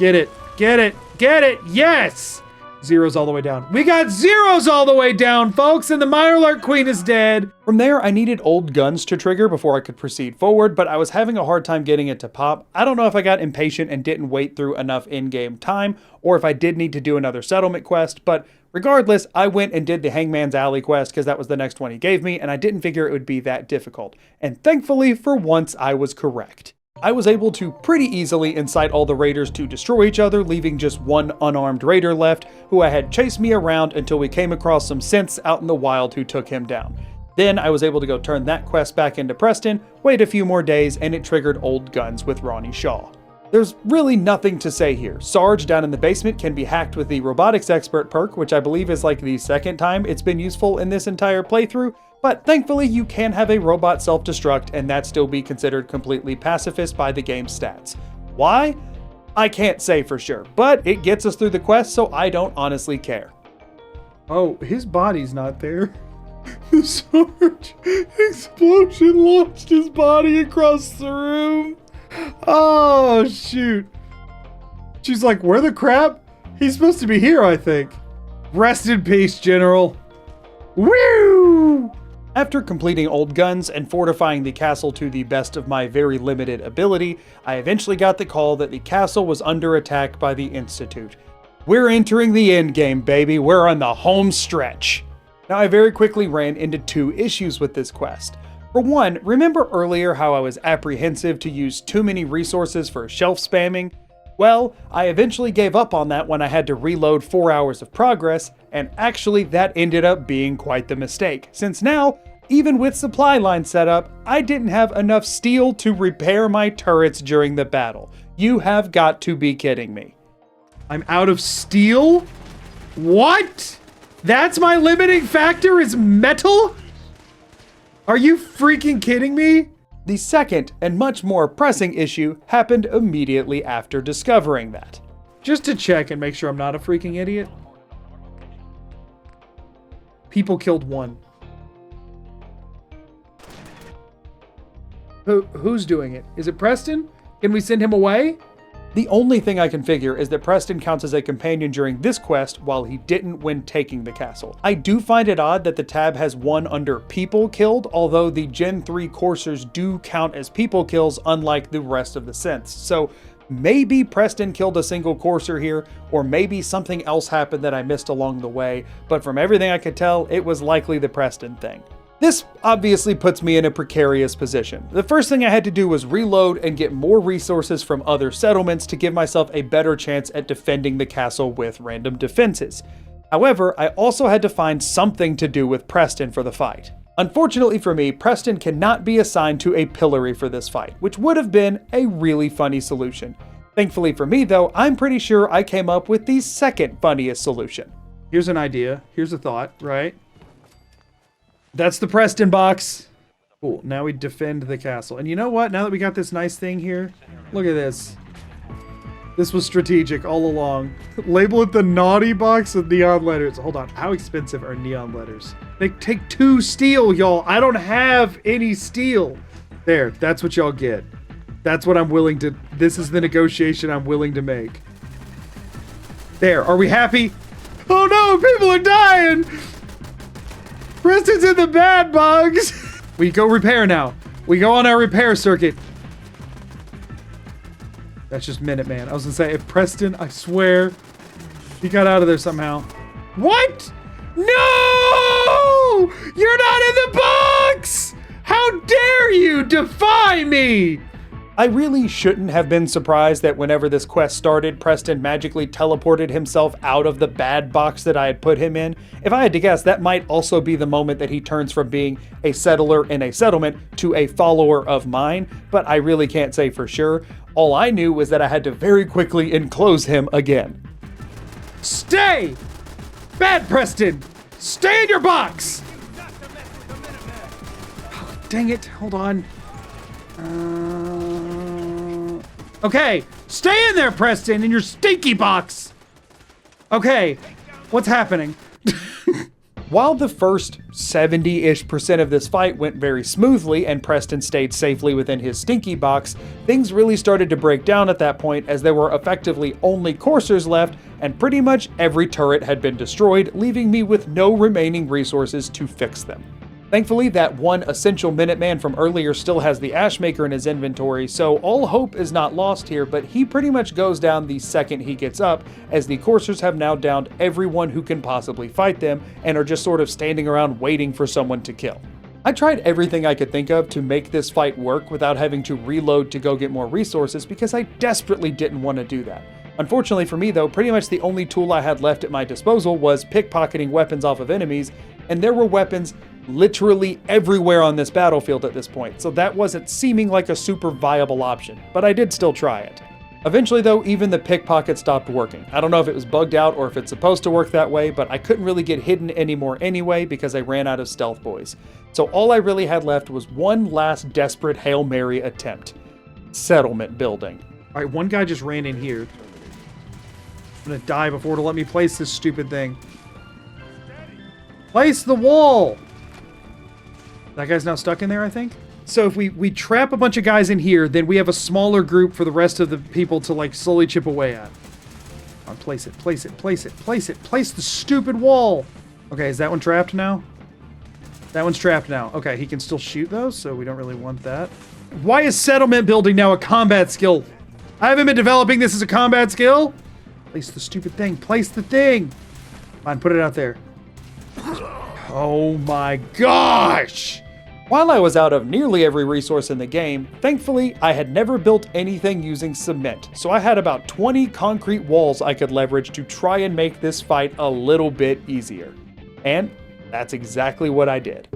Get it. Get it. Get it. Yes. Zeros all the way down. We got zeros all the way down, folks, and the Mirelurk Queen is dead. From there, I needed old guns to trigger before I could proceed forward, but I was having a hard time getting it to pop. I don't know if I got impatient and didn't wait through enough in-game time, or if I did need to do another settlement quest, but regardless, I went and did the Hangman's Alley quest because that was the next one he gave me, and I didn't figure it would be that difficult. And thankfully, for once, I was correct. I was able to pretty easily incite all the raiders to destroy each other, leaving just one unarmed raider left, who I had chased me around until we came across some synths out in the wild who took him down. Then I was able to go turn that quest back into Preston, wait a few more days, and it triggered old guns with Ronnie Shaw. There's really nothing to say here. Sarge down in the basement can be hacked with the Robotics Expert perk, which I believe is like the second time it's been useful in this entire playthrough, but thankfully you can have a robot self-destruct and that still be considered completely pacifist by the game's stats. Why? I can't say for sure, but it gets us through the quest, so I don't honestly care. Oh, his body's not there. The Sarge explosion launched his body across the room. Oh, shoot. She's like, where the crap? He's supposed to be here, I think. Rest in peace, General. Woo! After completing old guns and fortifying the castle to the best of my very limited ability, I eventually got the call that the castle was under attack by the Institute. We're entering the endgame, baby. We're on the home stretch. Now, I very quickly ran into two issues with this quest. For one, remember earlier how I was apprehensive to use too many resources for shelf spamming? Well, I eventually gave up on that when I had to reload 4 hours of progress, and actually that ended up being quite the mistake, since now, even with supply line set up, I didn't have enough steel to repair my turrets during the battle. You have got to be kidding me. I'm out of steel? What? That's my limiting factor is metal? Are you freaking kidding me? The second and much more pressing issue happened immediately after discovering that. Just to check and make sure I'm not a freaking idiot. People killed one. Who's doing it? Is it Preston? Can we send him away? The only thing I can figure is that Preston counts as a companion during this quest while he didn't when taking the castle. I do find it odd that the tab has one under people killed, although the Gen 3 coursers do count as people kills unlike the rest of the synths. So maybe Preston killed a single courser here, or maybe something else happened that I missed along the way, but from everything I could tell, it was likely the Preston thing. This obviously puts me in a precarious position. The first thing I had to do was reload and get more resources from other settlements to give myself a better chance at defending the castle with random defenses. However, I also had to find something to do with Preston for the fight. Unfortunately for me, Preston cannot be assigned to a pillory for this fight, which would have been a really funny solution. Thankfully for me though, I'm pretty sure I came up with the second funniest solution. Here's an idea. Here's a thought, right? That's the Preston box. Cool. Now we defend the castle. And you know what? Now that we got this nice thing here, look at this. This was strategic all along. Label it the naughty box with neon letters. Hold on. How expensive are neon letters? They take 2 steel, y'all. I don't have any steel. There. That's what y'all get. That's what I'm willing to... This is the negotiation I'm willing to make. There. Are we happy? Oh no! People are dying! Preston's in the bad bugs! We go repair now. We go on our repair circuit. That's just Minuteman. I was gonna say, if Preston, I swear, he got out of there somehow. What? No! You're not in the box! How dare you defy me! I really shouldn't have been surprised that whenever this quest started, Preston magically teleported himself out of the bad box that I had put him in. If I had to guess, that might also be the moment that he turns from being a settler in a settlement to a follower of mine, but I really can't say for sure. All I knew was that I had to very quickly enclose him again. Stay! Bad Preston! Stay in your box! Oh, dang it, hold on. Okay, stay in there, Preston, in your stinky box. Okay, what's happening? While the first 70-ish% of this fight went very smoothly and Preston stayed safely within his stinky box, things really started to break down at that point as there were effectively only coursers left and pretty much every turret had been destroyed, leaving me with no remaining resources to fix them. Thankfully, that one essential Minuteman from earlier still has the Ashmaker in his inventory, so all hope is not lost here, but he pretty much goes down the second he gets up, as the coursers have now downed everyone who can possibly fight them, and are just sort of standing around waiting for someone to kill. I tried everything I could think of to make this fight work without having to reload to go get more resources, because I desperately didn't want to do that. Unfortunately for me though, pretty much the only tool I had left at my disposal was pickpocketing weapons off of enemies, and there were weapons literally everywhere on this battlefield at this point, so that wasn't seeming like a super viable option, but I did still try it. Eventually though, even the pickpocket stopped working. I don't know if it was bugged out or if it's supposed to work that way, but I couldn't really get hidden anymore anyway because I ran out of stealth boys. So all I really had left was one last desperate Hail Mary attempt. Settlement building. All right, one guy just ran in here. I'm gonna die before it'll let me place this stupid thing. Place the wall! That guy's now stuck in there, I think? So if we trap a bunch of guys in here, then we have a smaller group for the rest of the people to like slowly chip away at. Come on, place it, place it, place it, place it, place the stupid wall! Okay, is that one trapped now? That one's trapped now. Okay, he can still shoot those, so we don't really want that. Why is settlement building now a combat skill? I haven't been developing this as a combat skill. Place the stupid thing, place the thing! Come on, put it out there. Oh my gosh! While I was out of nearly every resource in the game, thankfully I had never built anything using cement, so I had about 20 concrete walls I could leverage to try and make this fight a little bit easier. And that's exactly what I did.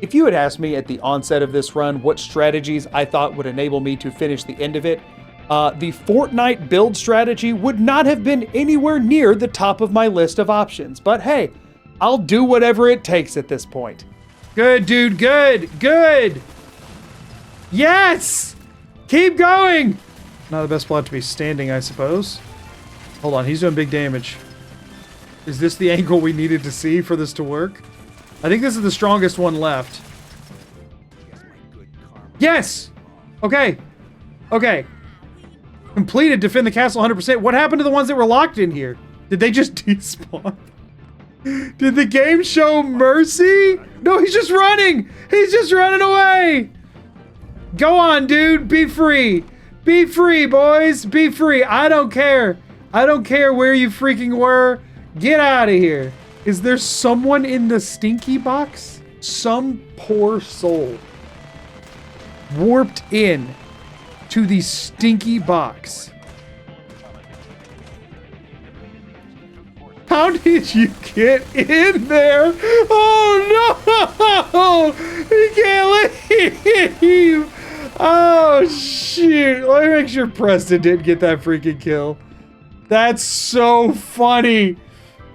If you had asked me at the onset of this run what strategies I thought would enable me to finish the end of it, the Fortnite build strategy would not have been anywhere near the top of my list of options. But hey, I'll do whatever it takes at this point. Good, dude, good, good! Yes! Keep going! Not the best spot to be standing, I suppose. Hold on, he's doing big damage. Is this the angle we needed to see for this to work? I think this is the strongest one left. Yes! Okay. Okay. Completed, defend the castle 100%. What happened to the ones that were locked in here? Did they just despawn? Did the game show mercy? No, he's just running! He's just running away! Go on, dude. Be free. Be free, boys. Be free. I don't care. I don't care where you freaking were. Get out of here. Is there someone in the stinky box? Some poor soul warped in to the stinky box. How did you get in there? Oh no! He can't leave! Oh, shoot. Let me make sure Preston didn't get that freaking kill. That's so funny.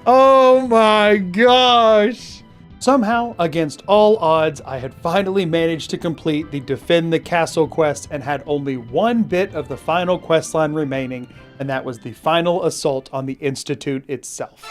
Oh my gosh. Somehow, against all odds, I had finally managed to complete the Defend the Castle quest and had only one bit of the final questline remaining, and that was the final assault on the Institute itself.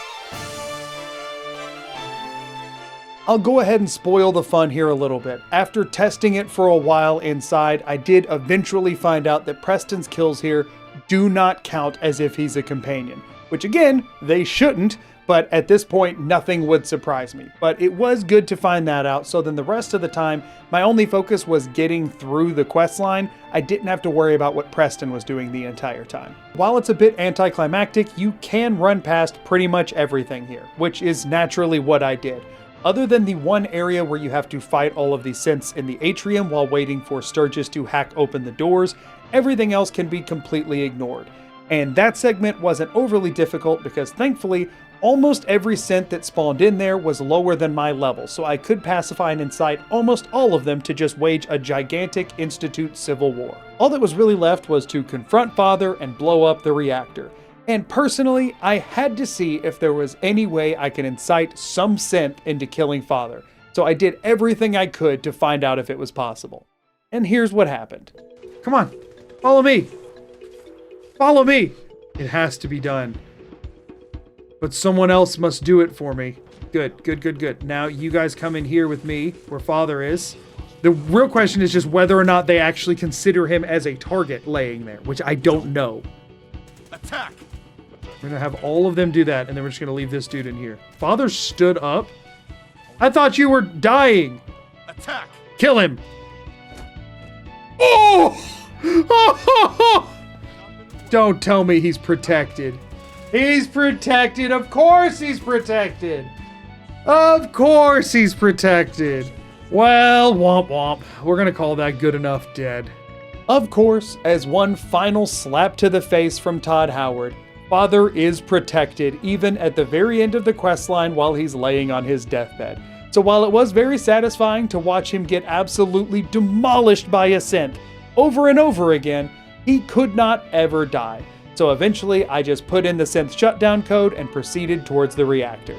I'll go ahead and spoil the fun here a little bit. After testing it for a while inside, I did eventually find out that Preston's kills here do not count as if he's a companion, which again, they shouldn't, but at this point, nothing would surprise me. But it was good to find that out, so then the rest of the time, my only focus was getting through the quest line. I didn't have to worry about what Preston was doing the entire time. While it's a bit anticlimactic, you can run past pretty much everything here, which is naturally what I did. Other than the one area where you have to fight all of the synths in the atrium while waiting for Sturgis to hack open the doors, everything else can be completely ignored. And that segment wasn't overly difficult because thankfully, almost every synth that spawned in there was lower than my level, so I could pacify and incite almost all of them to just wage a gigantic Institute civil war. All that was really left was to confront Father and blow up the reactor. And personally, I had to see if there was any way I could incite some synth into killing Father, so I did everything I could to find out if it was possible. And here's what happened. Come on, follow me. Follow me. It has to be done. But someone else must do it for me. Good, good, good, good. Now you guys come in here with me, where Father is. The real question is just whether or not they actually consider him as a target laying there, which I don't know. Attack! We're gonna have all of them do that, and then we're just gonna leave this dude in here. Father stood up? I thought you were dying. Attack! Kill him. Oh! Don't tell me he's protected. He's protected. Of course he's protected. Of course he's protected. Well, womp womp. We're gonna call that good enough dead. Of course, as one final slap to the face from Todd Howard, Father is protected even at the very end of the questline while he's laying on his deathbed. So while it was very satisfying to watch him get absolutely demolished by a synth over and over again, he could not ever die. So eventually I just put in the synth shutdown code and proceeded towards the reactor.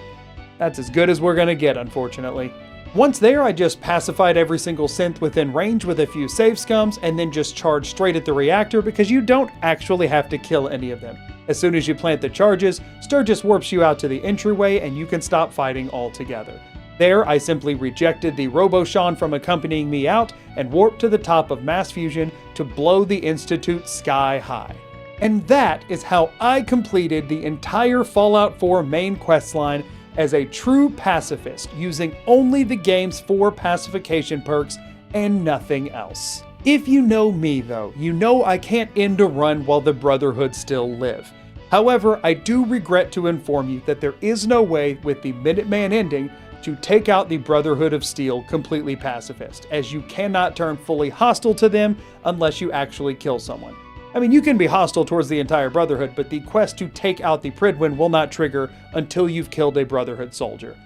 That's as good as we're gonna get, unfortunately. Once there, I just pacified every single synth within range with a few save scums and then just charged straight at the reactor because you don't actually have to kill any of them. As soon as you plant the charges, Sturgis warps you out to the entryway and you can stop fighting altogether. There, I simply rejected the Robo-Shawn from accompanying me out and warped to the top of Mass Fusion to blow the Institute sky high. And that is how I completed the entire Fallout 4 main questline as a true pacifist, using only the game's 4 pacification perks and nothing else. If you know me though, you know I can't end a run while the Brotherhood still live. However, I do regret to inform you that there is no way with the Minuteman ending to take out the Brotherhood of Steel completely pacifist, as you cannot turn fully hostile to them unless you actually kill someone. I mean, you can be hostile towards the entire Brotherhood, but the quest to take out the Pridwin will not trigger until you've killed a Brotherhood soldier.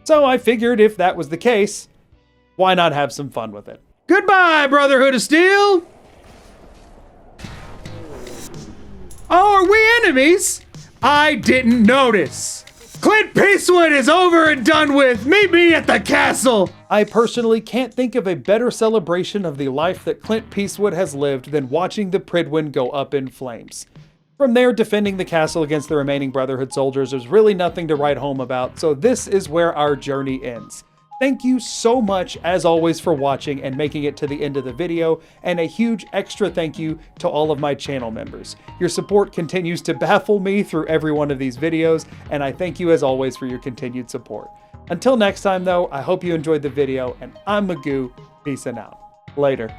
So I figured if that was the case, why not have some fun with it? Goodbye, Brotherhood of Steel! Oh, are we enemies? I didn't notice. Clint Peacewood is over and done with. Meet me at the castle. I personally can't think of a better celebration of the life that Clint Peacewood has lived than watching the Pridwin go up in flames. From there, defending the castle against the remaining Brotherhood soldiers, there's really nothing to write home about, so this is where our journey ends. Thank you so much, as always, for watching and making it to the end of the video, and a huge extra thank you to all of my channel members. Your support continues to baffle me through every one of these videos, and I thank you as always for your continued support. Until next time though, I hope you enjoyed the video, and I'm Magoo, peace and out. Later.